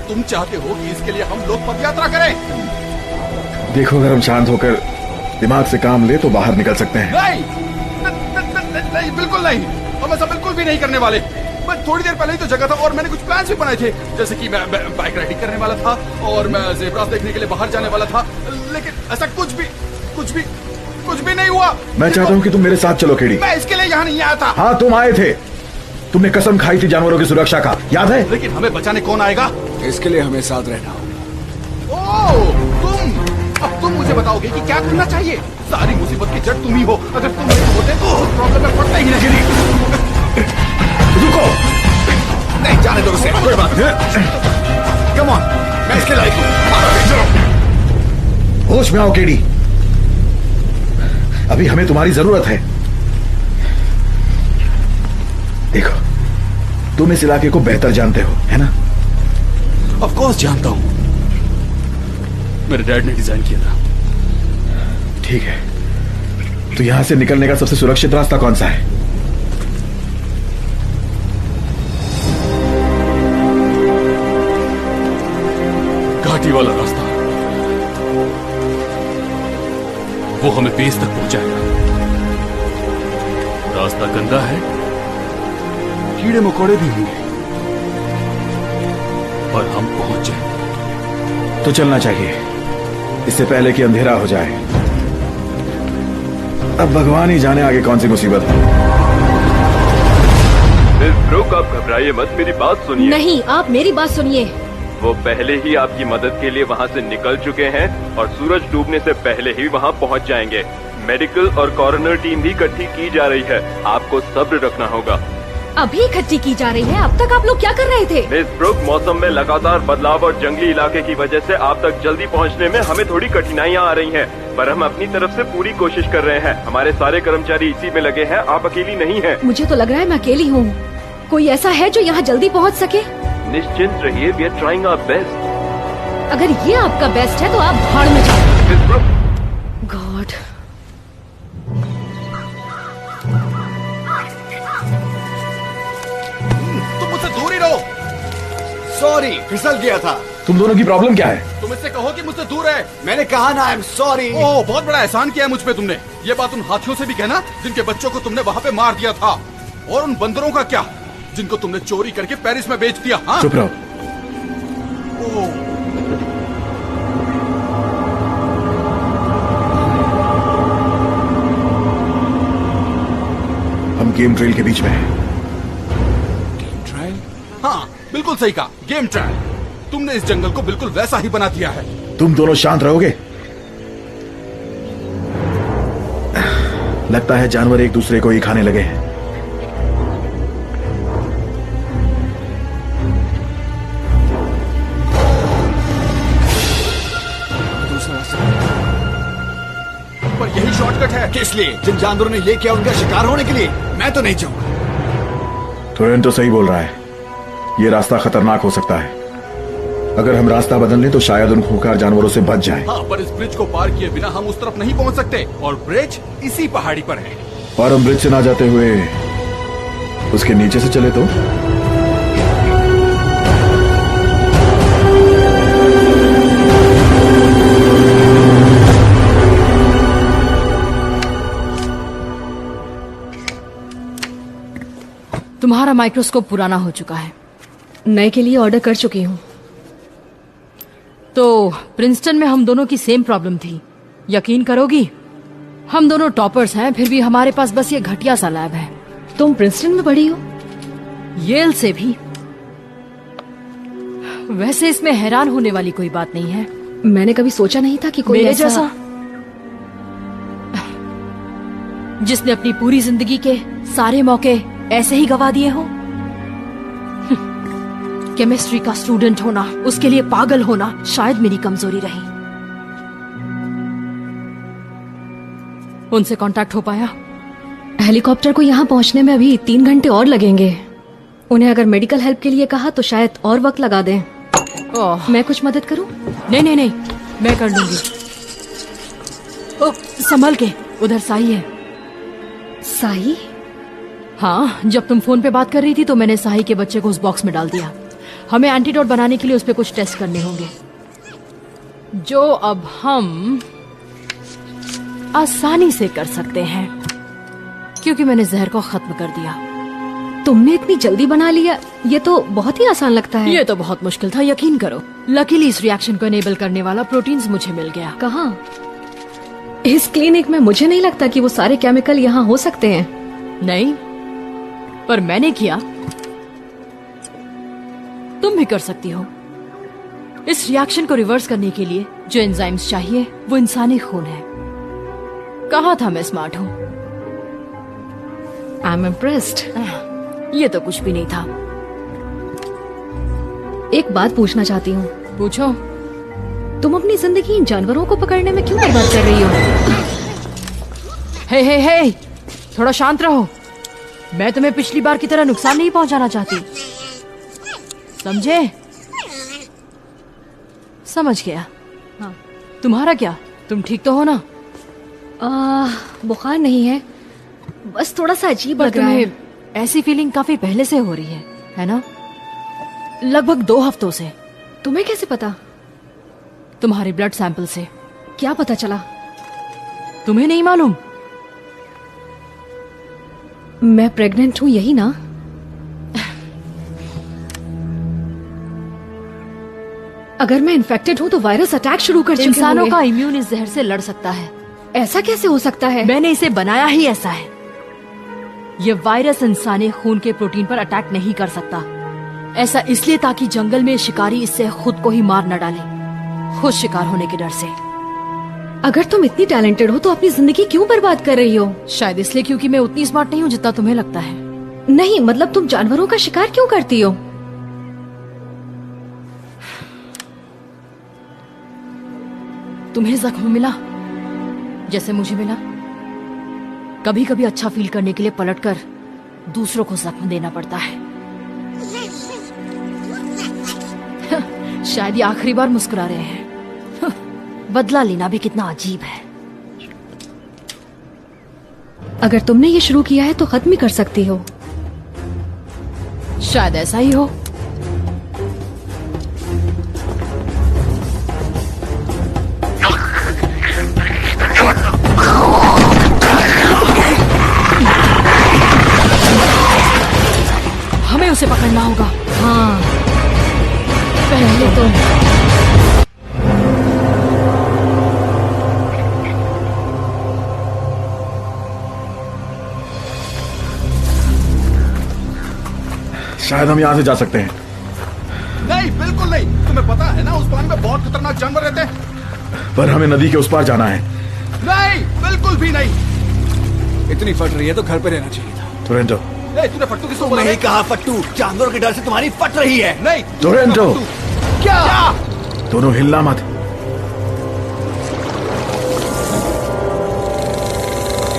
तुम चाहते हो कि इसके लिए हम लोग पद यात्रा करें? देखो, अगर हम शांत होकर दिमाग से काम ले तो बाहर निकल सकते हैं। नहीं, बिल्कुल नहीं। हम ऐसा बिल्कुल भी नहीं करने वाले। मैं थोड़ी देर पहले ही तो जगह था और मैंने कुछ प्लान भी बनाए थे, जैसे कि मैं बाइक राइडिंग करने वाला था और मैं ज़ेब्रास देखने के लिए बाहर जाने वाला था, लेकिन ऐसा कुछ भी नहीं हुआ। मैं चाहता हूँ कि तुम मेरे साथ चलो केडी। मैं इसके लिए यहाँ नहीं आया था। हाँ, तुम आए थे। तुमने कसम खाई थी जानवरों की सुरक्षा का, याद है? लेकिन हमें बचाने कौन आएगा? इसके लिए हमें साथ रहना होगा। अब तुम मुझे बताओगे कि क्या करना चाहिए? सारी मुसीबत की जड़ तुम ही हो। अगर तुम नहीं होते तो प्रॉब्लम में पड़ता ही नहीं। रुको, नहीं जाने दो उसे, कोई बात नहीं। कम ऑन, मैं इसके लायक हूँ। होश में आओ केडी, अभी हमें तुम्हारी जरूरत है। देखो, तुम इस इलाके को बेहतर जानते हो, है ना? ऑफ कोर्स जानता हूँ, मेरे डैड ने डिजाइन किया था। ठीक है, तो यहां से निकलने का सबसे सुरक्षित रास्ता कौन सा है? घाटी वाला रास्ता, वो हमें बेस तक पहुंचाएगा। रास्ता गंदा है, कीड़े मकोड़े भी होंगे, पर हम पहुंच जाएंगे। तो चलना चाहिए, इससे पहले कि अंधेरा हो जाए। अब भगवान ही जाने आगे कौन सी मुसीबत है। मिस ब्रुक, आप घबराइए मत, मेरी बात सुनिए। नहीं, आप मेरी बात सुनिए। वो पहले ही आपकी मदद के लिए वहाँ से निकल चुके हैं और सूरज डूबने से पहले ही वहाँ पहुँच जाएंगे। मेडिकल और कॉरोनर टीम भी इकट्ठी की जा रही है, आपको सब्र रखना होगा। अभी इकट्ठी की जा रही है? अब तक आप लोग क्या कर रहे थे? मिस ब्रुक, मौसम में लगातार बदलाव और जंगली इलाके की वजह से आप तक जल्दी पहुंचने में हमें थोड़ी कठिनाइयां आ रही हैं, पर हम अपनी तरफ से पूरी कोशिश कर रहे हैं। हमारे सारे कर्मचारी इसी में लगे हैं, आप अकेली नहीं हैं। मुझे तो लग रहा है मैं अकेली हूँ। कोई ऐसा है जो यहाँ जल्दी पहुँच सके? निश्चिंत रहिए, we are trying our best. अगर ये आपका बेस्ट है तो आप भाड़ में जाओ। गॉड। तुम मुझसे दूर ही रहो। सॉरी, फिसल गया था। तुम दोनों की प्रॉब्लम क्या है? तुम इससे कहो कि मुझसे दूर है। मैंने कहा ना, आई एम सॉरी। ओह, बहुत बड़ा एहसान किया है मुझ पे तुमने। ये बात उन हाथियों से भी कहना जिनके बच्चों को तुमने वहाँ पे मार दिया था। और उन बंदरों का क्या, जिनको तुमने चोरी करके पेरिस में बेच दिया। हाँ? चुप रहो। हम गेम ट्रेल के बीच में हैं। Game trial? हाँ, बिल्कुल सही कहा, गेम ट्रायल। तुमने इस जंगल को बिल्कुल वैसा ही बना दिया है। तुम दोनों शांत रहोगे? लगता है जानवर एक दूसरे को ही खाने लगे हैं। पर यही शॉर्टकट है। किस लिए? जिन जानवरों ने ये किया उनका शिकार होने के लिए? मैं तो नहीं चाहूंगा। टोरेंटो सही बोल रहा है, ये रास्ता खतरनाक हो सकता है। अगर हम रास्ता बदल लें तो शायद उन खूंखार जानवरों से बच जाएं। हाँ, पर इस ब्रिज को पार किए बिना हम उस तरफ नहीं पहुंच सकते, और ब्रिज इसी पहाड़ी पर है। और हम ब्रिज से ना जाते हुए उसके नीचे से चले तो? तुम्हारा माइक्रोस्कोप पुराना हो चुका है, नए के लिए ऑर्डर कर चुकी हूँ। तो प्रिंसटन में हम दोनों की सेम प्रॉब्लम थी। यकीन करोगी, हम दोनों टॉपर्स हैं, फिर भी हमारे पास बस ये घटिया सा लैब है। तुम प्रिंसटन में पढ़ी हो? येल से भी। वैसे इसमें हैरान होने वाली कोई बात नहीं है। मैंने कभी सोचा नहीं था कि कोई मेरे जैसा जिसने अपनी पूरी जिंदगी के सारे मौके ऐसे ही गवा दिए हो। केमिस्ट्री का स्टूडेंट होना, उसके लिए पागल होना शायद मेरी कमजोरी रही। उनसे कांटेक्ट हो पाया? हेलीकॉप्टर को यहाँ पहुँचने में अभी 3 घंटे और लगेंगे। उन्हें अगर मेडिकल हेल्प के लिए कहा तो शायद और वक्त लगा दें। मैं कुछ मदद करूं? नहीं, मैं कर लूंगी। संभल के, उधर साई है। साई? हाँ, जब तुम फोन पे बात कर रही थी तो मैंने साई के बच्चे को उस बॉक्स में डाल दिया। हमें एंटीडोट बनाने के लिए उस पे कुछ टेस्ट करने होंगे, जो अब हम आसानी से कर सकते हैं क्योंकि मैंने जहर को खत्म कर दिया। तुमने इतनी जल्दी बना लिया, ये तो बहुत ही आसान लगता है। ये तो बहुत मुश्किल था, यकीन करो। लकीली इस रिएक्शन को एनेबल करने वाला प्रोटीन्स मुझे मिल गया। कहाँ? इस क्लिनिक में मुझे नहीं लगता कि वो सारे केमिकल यहाँ हो सकते हैं। नहीं, पर मैंने किया, तुम भी कर सकती हो। इस रिएक्शन को रिवर्स करने के लिए जो एंजाइम्स चाहिए वो इंसानी खून है। कहा था मैं स्मार्ट हूँ। I am impressed. ये तो कुछ भी नहीं था। एक बात पूछना चाहती हूँ। पूछो। तुम अपनी जिंदगी इन जानवरों को पकड़ने में क्यों बर्बाद कर रही हो? हे, थोड़ा शांत रहो। मैं तुम्हें पिछली बार की तरह नुकसान नहीं पहुंचाना चाहती, समझे? समझ गया। हाँ। तुम्हारा क्या? तुम ठीक तो हो ना? बुखार नहीं है, बस थोड़ा सा अजीब लग रहा है। ऐसी फीलिंग काफी पहले से हो रही है ना? लगभग 2 हफ्तों से। तुम्हें कैसे पता? तुम्हारे ब्लड सैंपल से। क्या पता चला? तुम्हें नहीं मालूम? मैं प्रेग्नेंट हूं, यही ना? अगर मैं इन्फेक्टेड हूं तो वायरस अटैक शुरू कर चुके होंगे। इंसानों का इम्यून इस जहर से लड़ सकता है। ऐसा कैसे हो सकता है? मैंने इसे बनाया ही ऐसा है। ये वायरस इंसानी खून के प्रोटीन पर अटैक नहीं कर सकता। ऐसा इसलिए ताकि जंगल में शिकारी इससे खुद को ही मार न डाले, खुद शिकार होने के डर से। अगर तुम इतनी टैलेंटेड हो तो अपनी जिंदगी क्यों बर्बाद कर रही हो? शायद इसलिए क्योंकि मैं उतनी स्मार्ट नहीं हूँ जितना तुम्हें लगता है। नहीं, मतलब तुम जानवरों का शिकार क्यों करती हो? तुम्हें जख्म मिला जैसे मुझे मिला? कभी कभी अच्छा फील करने के लिए पलटकर दूसरों को जख्म देना पड़ता है। शायद ये आखिरी बार मुस्कुरा रहे हैं। बदला लेना भी कितना अजीब है। अगर तुमने ये शुरू किया है तो खत्म ही कर सकती हो। शायद ऐसा ही हो। हमें उसे पकड़ना होगा। हाँ, पहले तो शायद हम यहाँ से जा सकते हैं। नहीं, बिल्कुल नहीं। तुम्हें पता है ना उस पानी में बहुत खतरनाक जानवर रहते हैं। पर हमें नदी के उस पार जाना है। नहीं, बिल्कुल भी नहीं। इतनी फट रही है तो घर पे रहना चाहिए था। टोरेंटो, तूने फट्टू किसको बोला? नहीं कहा फट्टू, जानवरों के डर से तुम्हारी फट रही है। नहीं टोरेंटो, क्या? दोनों हिलना मत।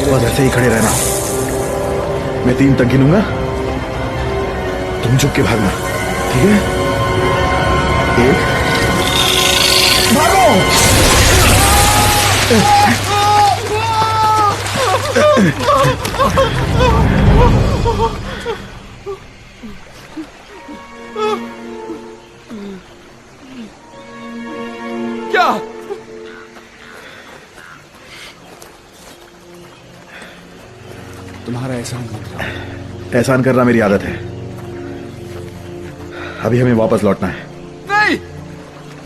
बस ऐसे ही खड़े रहना। मैं 3 तक गिनूंगा, तुम चुप के भागना, ठीक है? 1, भागो! क्या? तुम्हारा एहसान मत करो। एहसान करना मेरी आदत है। अभी हमें वापस लौटना है। नहीं,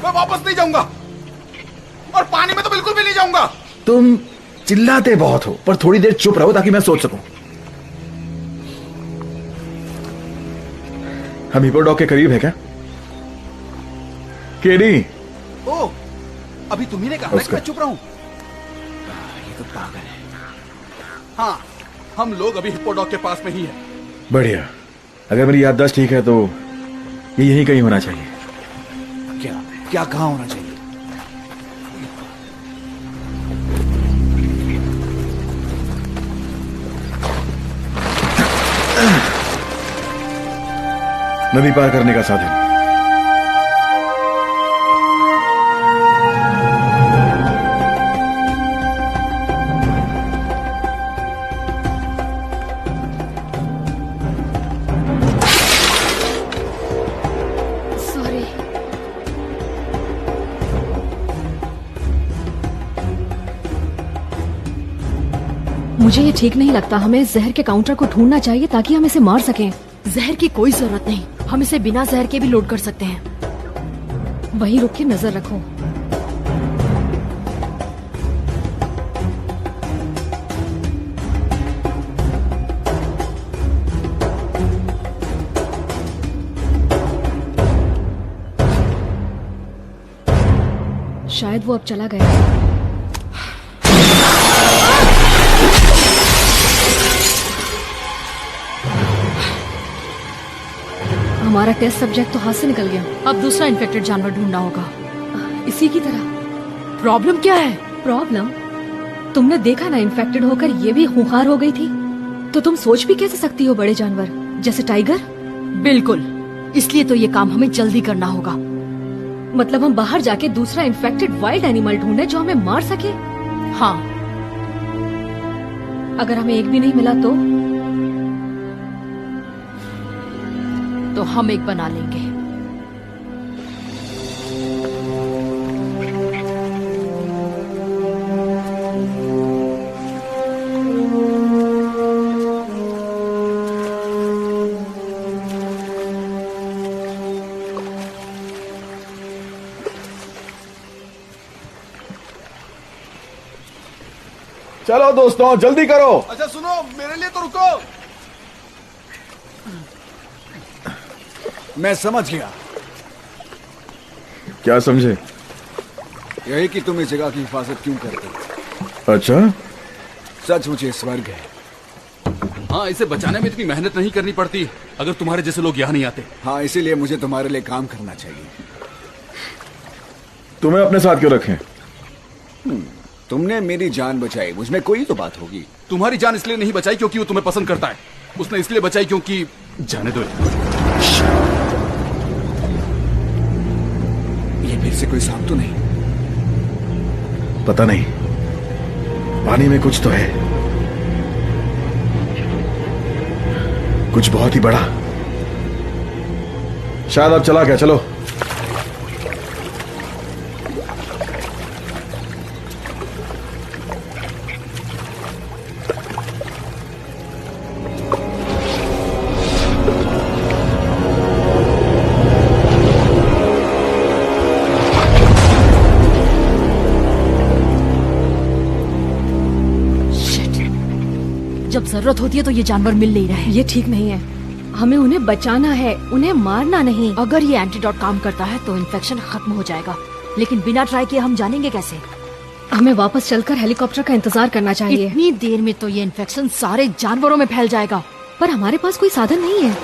मैं वापस नहीं जाऊंगा, और पानी में तो बिल्कुल भी नहीं जाऊंगा। तुम चिल्लाते बहुत हो, पर थोड़ी देर चुप रहो ताकि मैं सोच सकूं। हम हिपोडॉग के करीब है क्या? केडी, ओ, अभी तुम्ही ने कहा ना कि मैं चुप रहूं। ये तो पागल है। हाँ, हम लोग अभी हिप्पोडॉग के पास में ही हैं। बढ़िया। अगर मेरी याददाश्त ठीक है तो ये यहीं कहीं होना चाहिए। क्या क्या कहाँ होना चाहिए? नदी पार करने का साधन। सॉरी। मुझे ये ठीक नहीं लगता। हमें जहर के काउंटर को ढूंढना चाहिए ताकि हम इसे मार सकें। जहर की कोई जरूरत नहीं, हम इसे बिना जहर के भी लोड कर सकते हैं। वहीं रुक के नजर रखो। शायद वो अब चला गया। हमारा टेस्ट सब्जेक्ट तो हाथ से निकल गया। अब दूसरा इन्फेक्टेड जानवर ढूंढना होगा, इसी की तरह। प्रॉब्लम क्या है? प्रॉब्लम? तुमने देखा ना, इन्फेक्टेड होकर ये भी खूंखार हो गई थी। तो तुम सोच भी कैसे सकती हो बड़े जानवर जैसे टाइगर? बिल्कुल, इसलिए तो ये काम हमें जल्दी करना होगा। मतलब हम बाहर जाके दूसरा इन्फेक्टेड वाइल्ड एनिमल ढूंढे जो हमें मार सके। हाँ, अगर हमें एक भी नहीं मिला तो हम एक बना लेंगे। चलो दोस्तों, जल्दी करो। अच्छा सुनो, मेरे लिए तो रुको। मैं समझ गया। क्या समझे? यही कि तुम इस जगह की हिफाजत क्यों करते हो। अच्छा, सचमुच ये स्वर्ग है। हाँ, इसे बचाने में इतनी मेहनत नहीं करनी पड़ती अगर तुम्हारे जैसे लोग यहाँ नहीं आते। हाँ, इसीलिए मुझे तुम्हारे लिए काम करना चाहिए। तुम्हें अपने साथ क्यों रखें? तुमने मेरी जान बचाई, मुझमें कोई तो बात होगी। तुम्हारी जान इसलिए नहीं बचाई क्योंकि वो तुम्हें पसंद करता है, उसने इसलिए बचाई क्योंकि... जाने दो। से कोई सांप तो नहीं? पता नहीं, पानी में कुछ तो है, कुछ बहुत ही बड़ा। शायद अब चला गया। चलो। जब जरूरत होती है तो ये जानवर मिल नहीं रहे। ये ठीक नहीं है, हमें उन्हें बचाना है, उन्हें मारना नहीं। अगर ये एंटीडोट काम करता है तो इन्फेक्शन खत्म हो जाएगा, लेकिन बिना ट्राई किए हम जानेंगे कैसे? हमें वापस चलकर हेलीकॉप्टर का इंतजार करना चाहिए। इतनी देर में तो ये इन्फेक्शन सारे जानवरों में फैल जाएगा। पर हमारे पास कोई साधन नहीं है।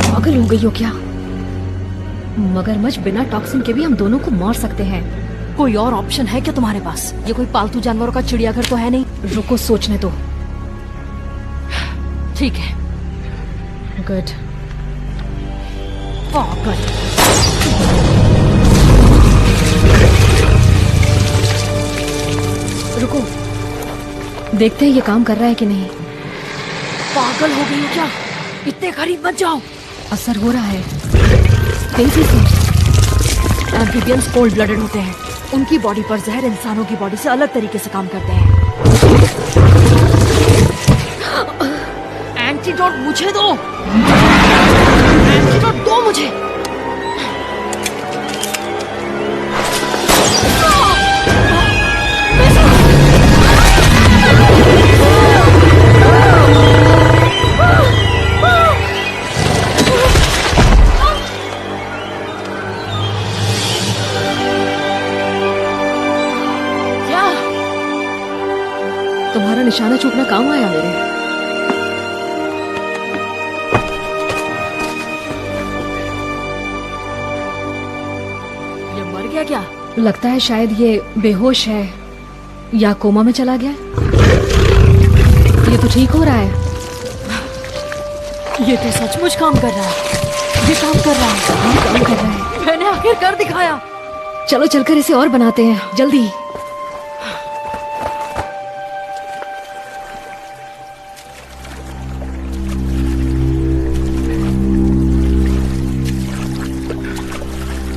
पागल हो गई हो क्या? मगरमच्छ बिना टॉक्सिन के भी हम दोनों को मार सकते हैं। कोई और ऑप्शन है क्या तुम्हारे पास? ये कोई पालतू जानवरों का चिड़ियाघर तो है नहीं। रुको, सोचने दो। ठीक है। गुड। पागल। रुको, देखते हैं ये काम कर रहा है कि नहीं। पागल हो गई हो क्या? इतने करीब मत जाओ। असर हो रहा है तेजी से। एम्फीबियंस कोल्ड ब्लडेड होते हैं, उनकी बॉडी पर जहर इंसानों की बॉडी से अलग तरीके से काम करते हैं। एंटीडोट मुझे दो, एंटीडोट दो मुझे। तुम्हारा निशाना चूकना काम आया मेरे। ये मर गया क्या? लगता है शायद ये बेहोश है या कोमा में चला गया। ये तो ठीक हो रहा है। ये तो सचमुच काम कर रहा है। ये काम कर रहा है। काम कर रहा है। मैंने आखिर कर दिखाया। चलो चलकर इसे और बनाते हैं, जल्दी।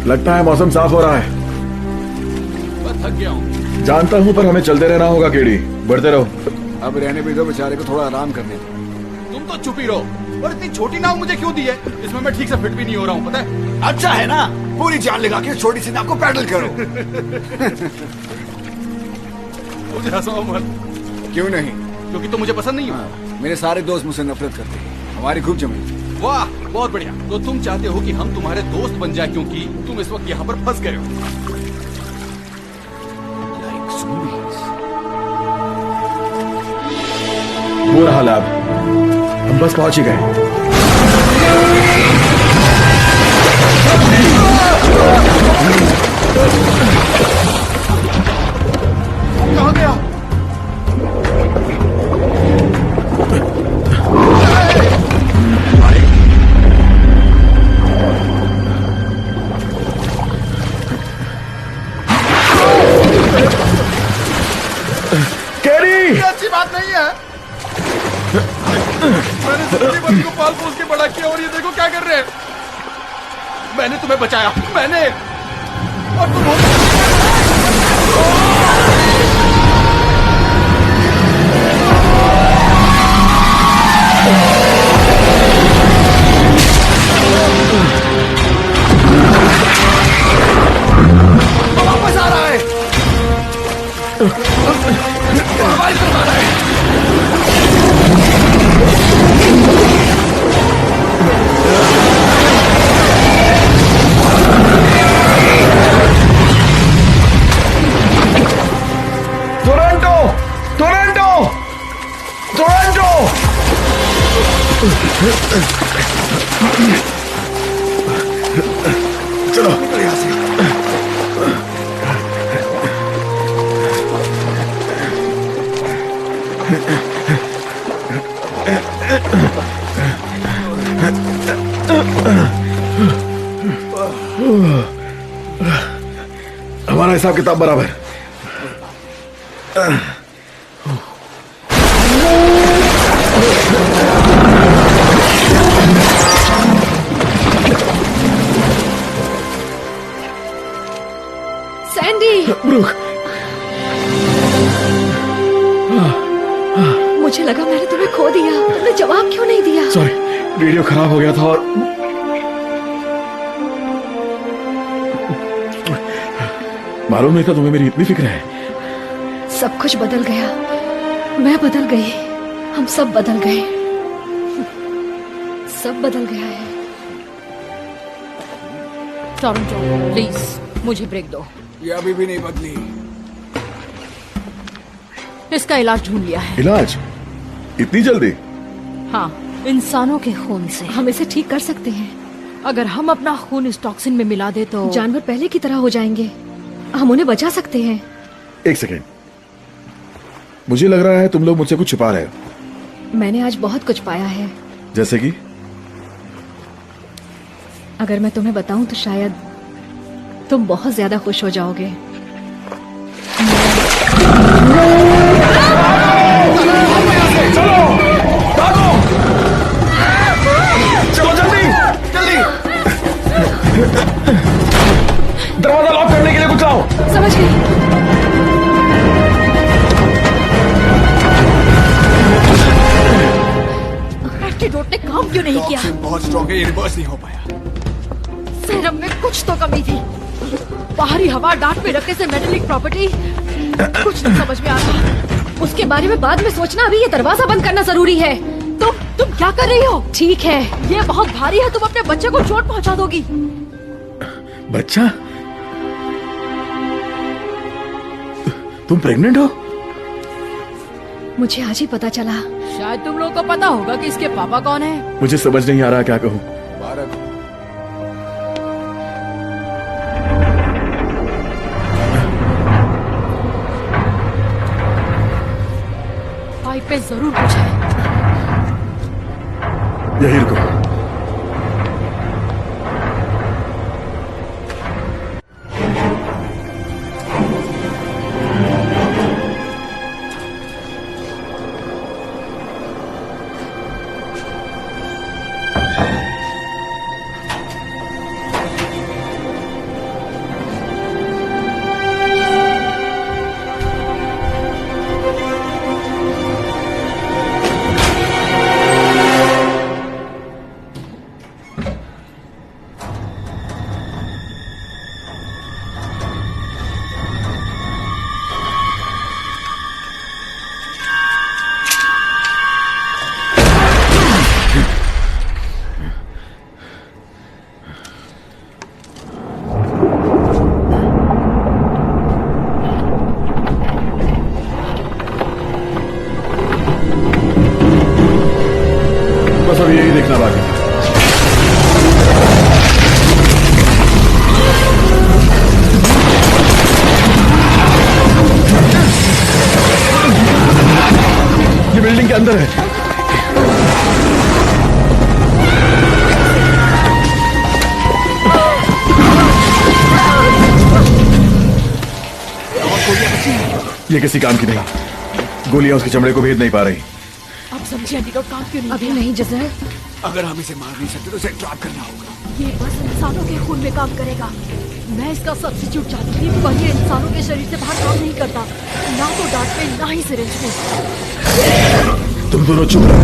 लगता है मौसम साफ हो रहा है। मैं थक गया हूँ। जानता हूँ, पर हमें चलते रहना होगा केडी। बढ़ते रहो। अब रहने भी दो, बेचारे को थोड़ा आराम करने दो। तुम तो चुप ही रहो। और इतनी छोटी नाव मुझे क्यों दी है? इसमें मैं ठीक से फिट भी नहीं हो रहा हूँ, पता है? अच्छा है ना, पूरी जान लगा के छोटी सी नाव को पैडल करो। मुझे हंसाओ मत। क्यों नहीं? क्योंकि तुम मुझे पसंद नहीं हो। मेरे सारे दोस्त मुझसे नफरत करते हैं। हमारी खूब जमी। वाह, बहुत बढ़िया। तो तुम चाहते हो कि हम तुम्हारे दोस्त बन जाए क्योंकि तुम इस वक्त यहाँ पर फंस गए हो। वो रहा लैब, हम बस पहुंच ही गए। कहाँ गया? केडी, अच्छी बात नहीं है। मैंने जिंदगी भर को पाल पोस के बड़ा किया और ये देखो क्या कर रहे हैं। मैंने तुम्हें बचाया, मैंने। और तुम वापस आ रहा है। हमारी तरफ आ रहा है। Toronto, Toronto, Toronto. चलो यहाँ से। हिसाब किताब बराबर। सैंडी, ब्रूक, मुझे लगा मैंने तुम्हें खो दिया। तुमने जवाब क्यों नहीं दिया? सॉरी, रेडियो खराब हो गया था और मालूम नहीं था तुम्हें मेरी इतनी फिक्र है। सब कुछ बदल गया, मैं बदल गई, हम सब बदल गए, सब बदल गया है। टोरंटो, प्लीज मुझे ब्रेक दो। ये अभी भी नहीं बदली। इसका इलाज ढूंढ लिया है। इलाज? इतनी जल्दी? हाँ, इंसानों के खून से हम इसे ठीक कर सकते हैं। अगर हम अपना खून इस टॉक्सिन में मिला दे तो जानवर पहले की तरह हो जाएंगे। हम उन्हें बचा सकते हैं। एक सेकेंड, मुझे लग रहा है तुम लोग मुझसे कुछ छुपा रहे हो। मैंने आज बहुत कुछ पाया है। जैसे कि? अगर मैं तुम्हें बताऊं तो शायद तुम बहुत ज्यादा खुश हो जाओगे। चलो जल्दी जल्दी, दरवाजा लॉक करने के लिए कुछ लाओ। समझ गई। एंटीडोट ने काम क्यों नहीं किया? टॉक्सिन बहुत स्ट्रॉन्ग है, ये रिवर्स नहीं हो पाया। सीरम में कुछ तो कमी थी। बाहरी हवा डार्ट में रखने से मेटेलिक प्रॉपर्टी कुछ नहीं समझ में आ रहा। उसके बारे में बाद में सोचना, अभी ये दरवाजा बंद करना जरूरी है। तुम क्या कर रही हो? ठीक है, ये बहुत भारी है, तुम अपने बच्चे को चोट पहुंचा दोगी। बच्चा? तुम प्रेग्नेंट हो? मुझे आज ही पता चला। शायद तुम लोगों को पता होगा कि इसके पापा कौन है। मुझे समझ नहीं आ रहा क्या कहूँ। पाइप पे जरूर कुछ है। यही रुको। बस अब यही देखना बाकी है। ये बिल्डिंग के अंदर है। ये किसी काम की नहीं। गोलियां उसके चमड़े को भेद नहीं पा रही। अब समझिए एंटीडोट काम क्यों नहीं? अभी नहीं जज़र। अगर हम इसे मार नहीं सकते तो इसे ट्रैप करना होगा। ये बस इंसानों के खून में काम करेगा। मैं इसका सब्स्टिट्यूट चाहती थी, पर ये इंसानों के शरीर से बाहर काम नहीं करता, ना तो डांट में ना ही सिरिंज में। तुम दोनों चुप रहो।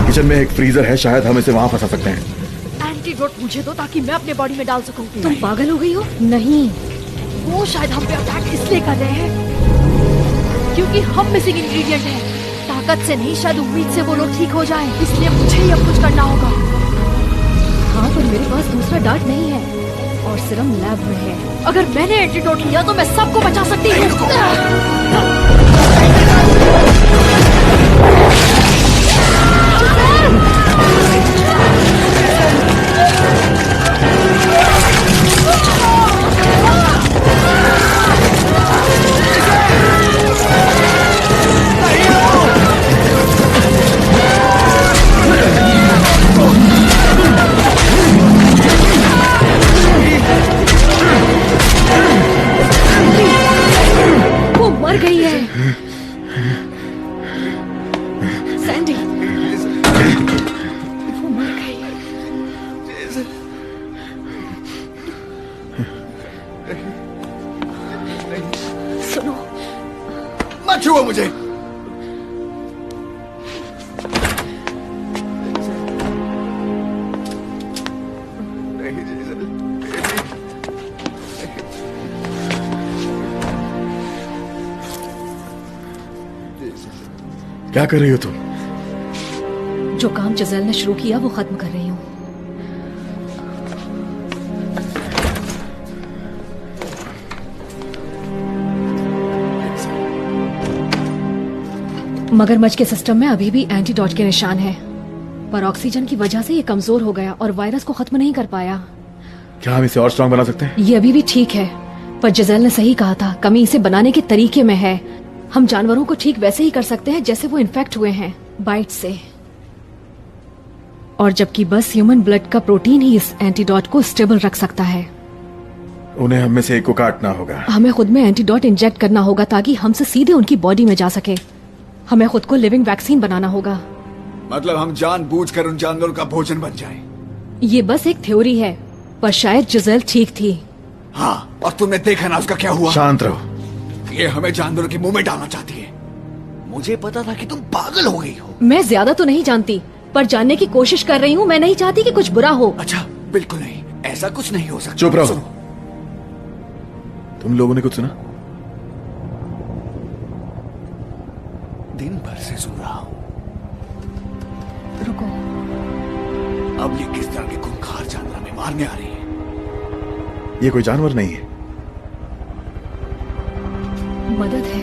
किचन में एक फ्रीजर है, शायद हम इसे वहां फंसा सकते हैं। एंटीडोट मुझे दो ताकि मैं अपने बॉडी में डाल सकूं। तुम पागल हो गई हो? नहीं, वो शायद हम पे अटैक इसलिए कर रहे हैं क्योंकि हम मिसिंग इंग्रेडिएंट हैं। ताकत से नहीं, शायद उम्मीद से वो लोग ठीक हो जाएं। इसलिए मुझे ही अब कुछ करना होगा। हाँ, पर मेरे पास दूसरा डार्ट नहीं है और सिरम लैब में है। अगर मैंने एंटीडोट लिया तो मैं सबको बचा सकती हूँ। सैंडी, वो मर गई। सुनो, मत छुओ मुझे। क्या कर रही हो तुम? जो काम जिज़ेल ने शुरू किया वो खत्म कर रही हूँ। मगरमच्छ के सिस्टम में अभी भी एंटीडॉट के निशान हैं, पर ऑक्सीजन की वजह से ये कमजोर हो गया और वायरस को खत्म नहीं कर पाया। क्या हम इसे और स्ट्रांग बना सकते हैं? ये अभी भी ठीक है, पर जिज़ेल ने सही कहा था, कमी इसे बनाने के तरीके में है। हम जानवरों को ठीक वैसे ही कर सकते हैं जैसे वो इन्फेक्ट हुए हैं, बाइट से। और जबकि बस ह्यूमन ब्लड का प्रोटीन ही इस एंटीडॉट को स्टेबल रख सकता है। उन्हें हम में से एक को काटना होगा। हमें खुद में एंटीडॉट इंजेक्ट करना होगा ताकि हमसे सीधे उनकी बॉडी में जा सके। हमें खुद को लिविंग वैक्सीन बनाना होगा। मतलब हम जानबूझकर उन जानवरों का भोजन बन जाएं। ये बस एक थ्योरी है, पर शायद जिज़ेल ठीक थी। हाँ, और तुमने देखा ना उसका क्या हुआ। शांत रहो। ये हमें जानवरों के मुंह में डालना चाहती है। मुझे पता था कि तुम पागल हो गई हो। मैं ज्यादा तो नहीं जानती, पर जानने की कोशिश कर रही हूँ। मैं नहीं चाहती कि कुछ बुरा हो। अच्छा, बिल्कुल नहीं, ऐसा कुछ नहीं हो सकता। चुप रहो। सुनो। तुम लोगों ने कुछ सुना? दिन भर से सुन रहा हूँ। रुको, अब ये किस तरह के खूंखार जानवर हमें मारने आ रही है? ये कोई जानवर नहीं है, मदद है।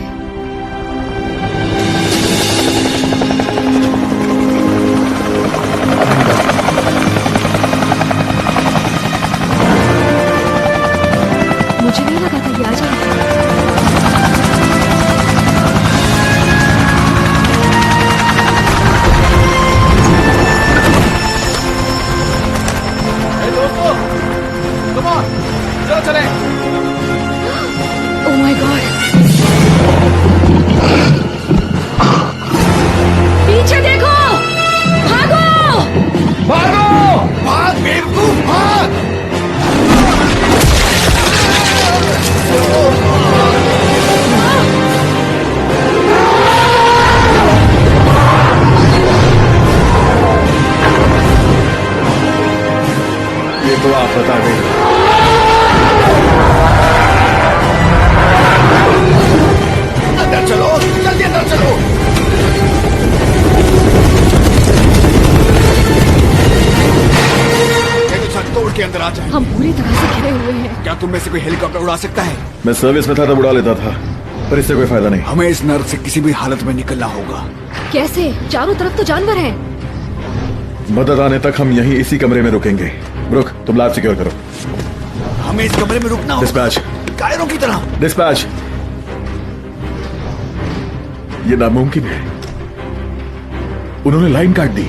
मुझे नहीं लगा था ये आ जाएगा। दोस्तों, कम ऑन, चलो चलें। ओह माय गॉड, पीछे देखो, भागो, भागो, भाग बेवकूफ, भाग। ये तो आप बता दें। अंदर चलो, जल्दी अंदर चलो। ये तो छत तोड़ के अंदर आ जाए। हम पूरी तरह से घिरे हुए हैं। क्या तुम में से कोई हेलीकॉप्टर उड़ा सकता है? मैं सर्विस में था तब उड़ा लेता था, पर इससे कोई फायदा नहीं। हमें इस नर्क से किसी भी हालत में निकलना होगा। कैसे? चारों तरफ तो जानवर हैं। मदद आने तक हम यहीं इसी कमरे में रुकेंगे। ब्रुक, तुम लैब सिक्योर करो। हमें इस कमरे में रुकना होगा। डिस्पैच। कायरों की तरह। डिस्पैच। ये नामुमकिन है। उन्होंने लाइन काट दी।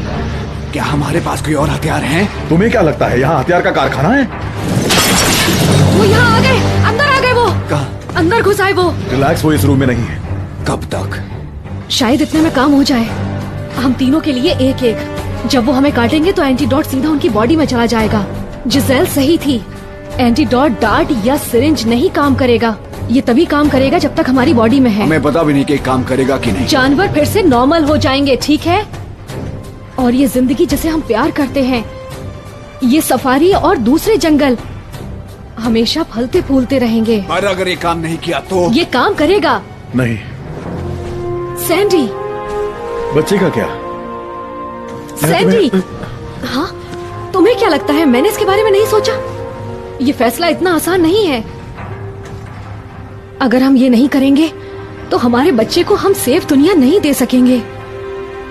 क्या हमारे पास कोई और हथियार हैं? तुम्हें क्या लगता है यहाँ हथियार का कारखाना है? वो यहाँ आ गए, अंदर आ गए। वो कहाँ? अंदर घुस आए। वो रिलैक्स, वो इस रूम में नहीं है। कब तक? शायद इतने में काम हो जाए। हम तीनों के लिए एक एक। जब वो हमें काटेंगे तो एंटीडॉट सीधा उनकी बॉडी में चला जाएगा। जिज़ेल सही थी, एंटीडॉट डार्ट या सिरिंज नहीं काम करेगा। ये तभी काम करेगा जब तक हमारी बॉडी में है। हमें पता भी नहीं कि काम करेगा कि नहीं। जानवर फिर से नॉर्मल हो जाएंगे, ठीक है? और ये जिंदगी जिसे हम प्यार करते हैं, ये सफारी और दूसरे जंगल हमेशा फलते फूलते रहेंगे। पर अगर ये काम नहीं किया तो? ये काम करेगा। नहीं। सैंडी। बच्चे का क्या? सैंडी, हाँ, तुम्हें क्या लगता है मैंने इसके बारे में नहीं सोचा? ये फैसला इतना आसान नहीं है। अगर हम ये नहीं करेंगे तो हमारे बच्चे को हम सेफ दुनिया नहीं दे सकेंगे,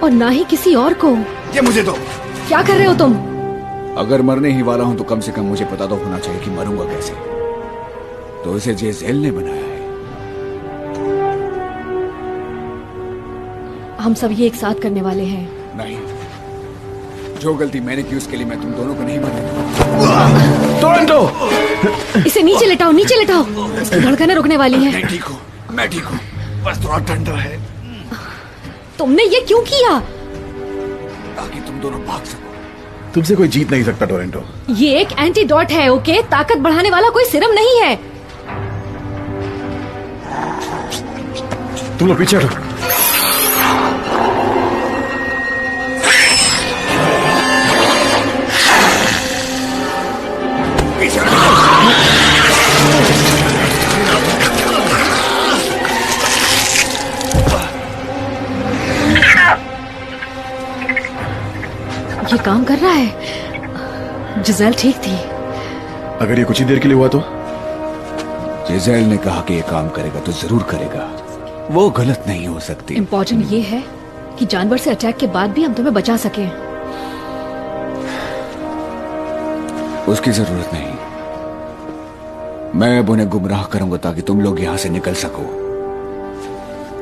और ना ही किसी और को। ये मुझे दो। क्या कर रहे हो तुम? अगर मरने ही वाला हूं तो कम से कम मुझे पता तो होना चाहिए कि मरूंगा कैसे। तो इसे जिज़ेल ने बनाया है। हम सब ये एक साथ करने वाले हैं। नहीं, जो गलती मैंने की उसके लिए मैं तुम दोनों को नहीं मरने। टोरंटो, इसे नीचे लेटाओ, नीचे लेटाओ। इसकी धड़कनें रुकने वाली हैं। मैं ठीक हूँ, मैं ठीक हूँ, बस थोड़ा ठंडा है। तुमने ये क्यों किया? ताकि तुम दोनों भाग सको। तुमसे कोई जीत नहीं सकता टोरेंटो। ये एक एंटीडोट है, ओके? ताकत बढ़ाने वाला कोई सिरम नहीं है। तुम लोग पीछे हटो। ये काम कर रहा है। जिजेल ठीक थी। अगर ये कुछ ही देर के लिए हुआ तो? जिजेल ने कहा कि ये काम करेगा तो जरूर करेगा। वो गलत नहीं हो सकती। इम्पोर्टेंट ये है कि जानवर से अटैक के बाद भी हम तुम्हें बचा सके। उसकी जरूरत नहीं। मैं अब उन्हें गुमराह करूंगा ताकि तुम लोग यहां से निकल सको।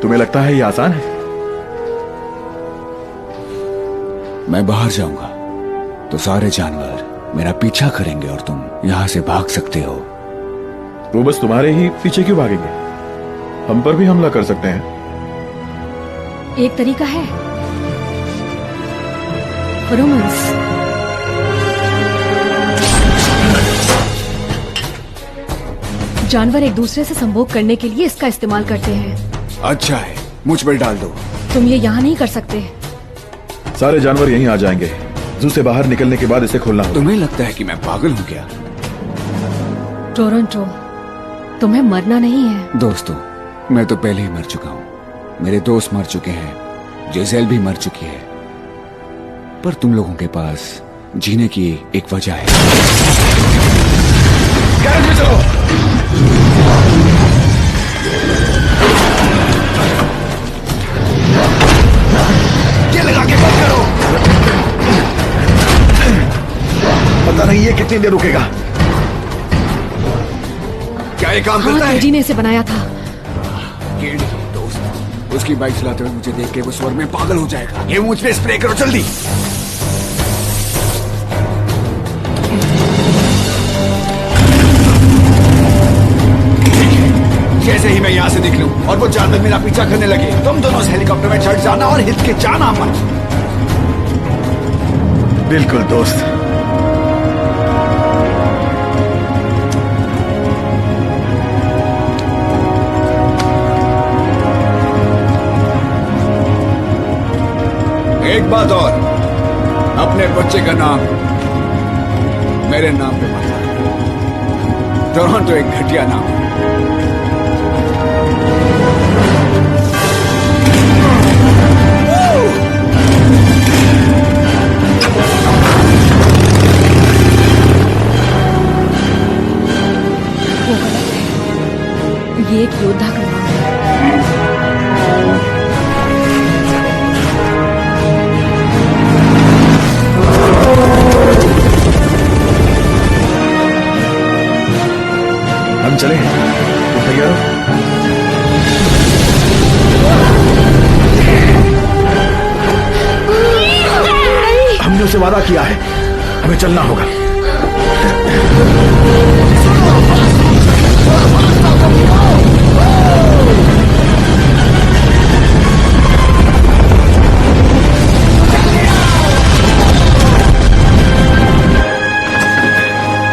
तुम्हें लगता है ये आसान है? मैं बाहर जाऊंगा तो सारे जानवर मेरा पीछा करेंगे और तुम यहां से भाग सकते हो। वो बस तुम्हारे ही पीछे क्यों भागेंगे? हम पर भी हमला कर सकते हैं। एक तरीका है, फेरोमोन्स। जानवर एक दूसरे से संभोग करने के लिए इसका इस्तेमाल करते हैं। अच्छा है, मुझ पर डाल दो। तुम ये यहाँ नहीं कर सकते। सारे जानवर यहीं आ जाएंगे। जू से बाहर निकलने के बाद इसे खोलना होगा। तुम्हें लगता है कि मैं पागल हूँ क्या? टोरंटो, तुम्हें मरना नहीं है। दोस्तों, मैं तो पहले ही मर चुका हूँ। मेरे दोस्त मर चुके हैं, जिजेल भी मर चुकी है। पर तुम लोगों के पास जीने की एक वजह है। गैरेज में चलो। ये लगा के बंद करो। पता नहीं ये कितनी देर रुकेगा। क्या ये काम हाँ, करता है? केडी ने इसे बनाया था। केडी दोस्त, उसकी बाइक चलाते हुए मुझे देख के वो स्वर्ग में पागल हो जाएगा। ये मुझ पे स्प्रे करो जल्दी। जैसे ही मैं यहाँ से निकलूं और वो जानवर मेरा पीछा करने लगे, तुम दोनों उस हेलीकॉप्टर में चढ़ जाना और हिल के जाना मत। बिल्कुल दोस्त। एक बात और, अपने बच्चे का नाम मेरे नाम पे मत रखो। टोरंटो एक घटिया नाम है। ये एक योद्धा का नाम है। हम चले। तुम तैयार हो? हमने उसे वादा किया है, हमें चलना होगा।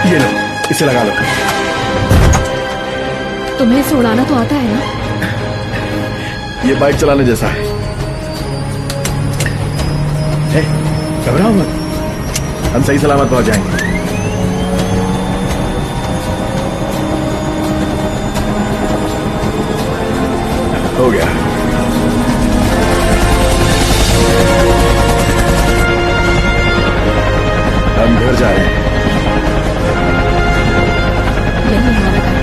ये लो, इसे लगा लो। तुम्हें इसे उड़ाना तो आता है ना? ये बाइक चलाने जैसा है। घबराओ मत, हम सही सलामत पहुंच जाएंगे। हो गया। हम घर जा रहे हैं। यही हमारा घर था।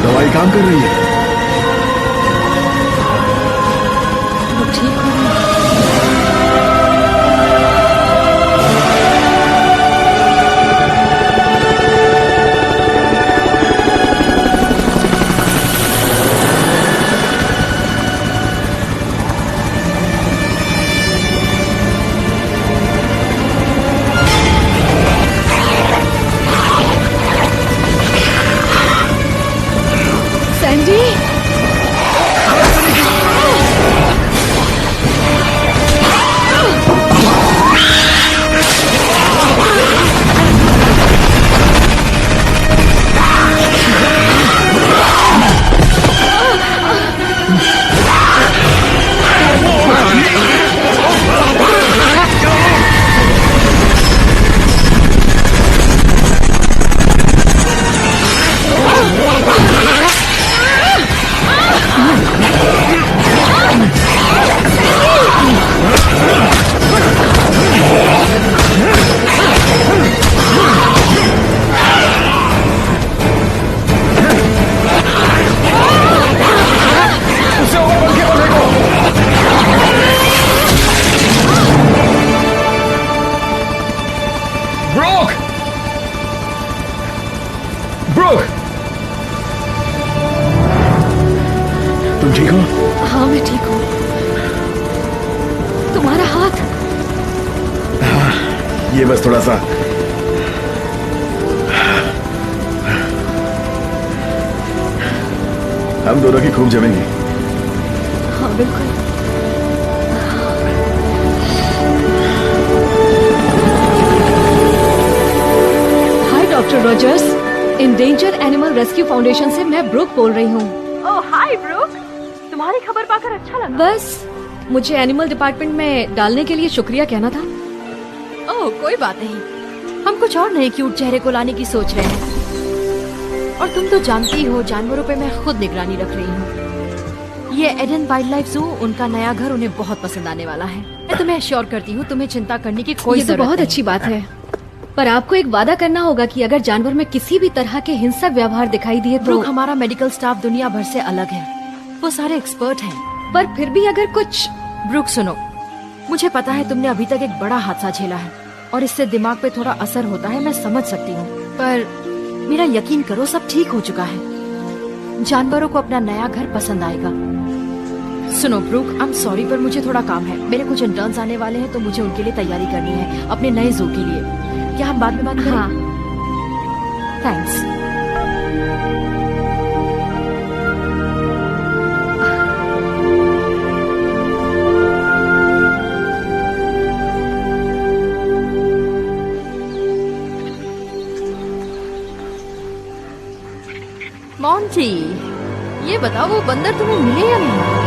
दवाई काम कर रही है। वो ठीक हो गई। ब्रूक! ब्रूक! तुम ठीक हो? हाँ मैं ठीक हूँ। तुम्हारा हाथ? ये बस थोड़ा सा हम दोनों की खूब जमेंगे। हाँ बिल्कुल। Hi doctor Rogers, endangered animal rescue foundation से मैं ब्रूक बोल रही हूँ। ओह हाय ब्रूक, तुम्हारी खबर पाकर अच्छा लगा। बस मुझे एनिमल डिपार्टमेंट में डालने के लिए शुक्रिया कहना था। ओह कोई बात नहीं, हम कुछ और नए क्यूट चेहरे को लाने की सोच रहे हैं। और तुम तो जानती हो जानवरों पे मैं खुद निगरानी रख रही हूँ। ये एडन वाइल्ड लाइफ जू, उनका नया घर उन्हें बहुत पसंद आने वाला है। मैं तुम्हें एश्योर करती हूँ तुम्हें चिंता करने की कोई जरूरत नहीं। बहुत अच्छी बात है, पर आपको एक वादा करना होगा कि अगर जानवर में किसी भी तरह के हिंसक व्यवहार दिखाई दिए तो हमारा मेडिकल स्टाफ दुनिया भर से अलग है, वो सारे एक्सपर्ट हैं। पर फिर भी अगर कुछ ब्रूक सुनो, मुझे पता है तुमने अभी तक एक बड़ा हादसा झेला है और इससे दिमाग पे थोड़ा असर होता है, मैं समझ सकती हूँ। पर मेरा यकीन करो सब ठीक हो चुका है। जानवरों को अपना नया घर पसंद आएगा। सुनो ब्रूक, आई एम सॉरी पर मुझे थोड़ा काम है। मेरे कुछ इंटर्न्स आने वाले हैं तो मुझे उनके लिए तैयारी करनी है अपने नए जू के लिए। क्या हम बाद में बात करें? हाँ। थैंक्स। मॉन्टी, ये बताओ वो बंदर तुम्हें मिले या नहीं?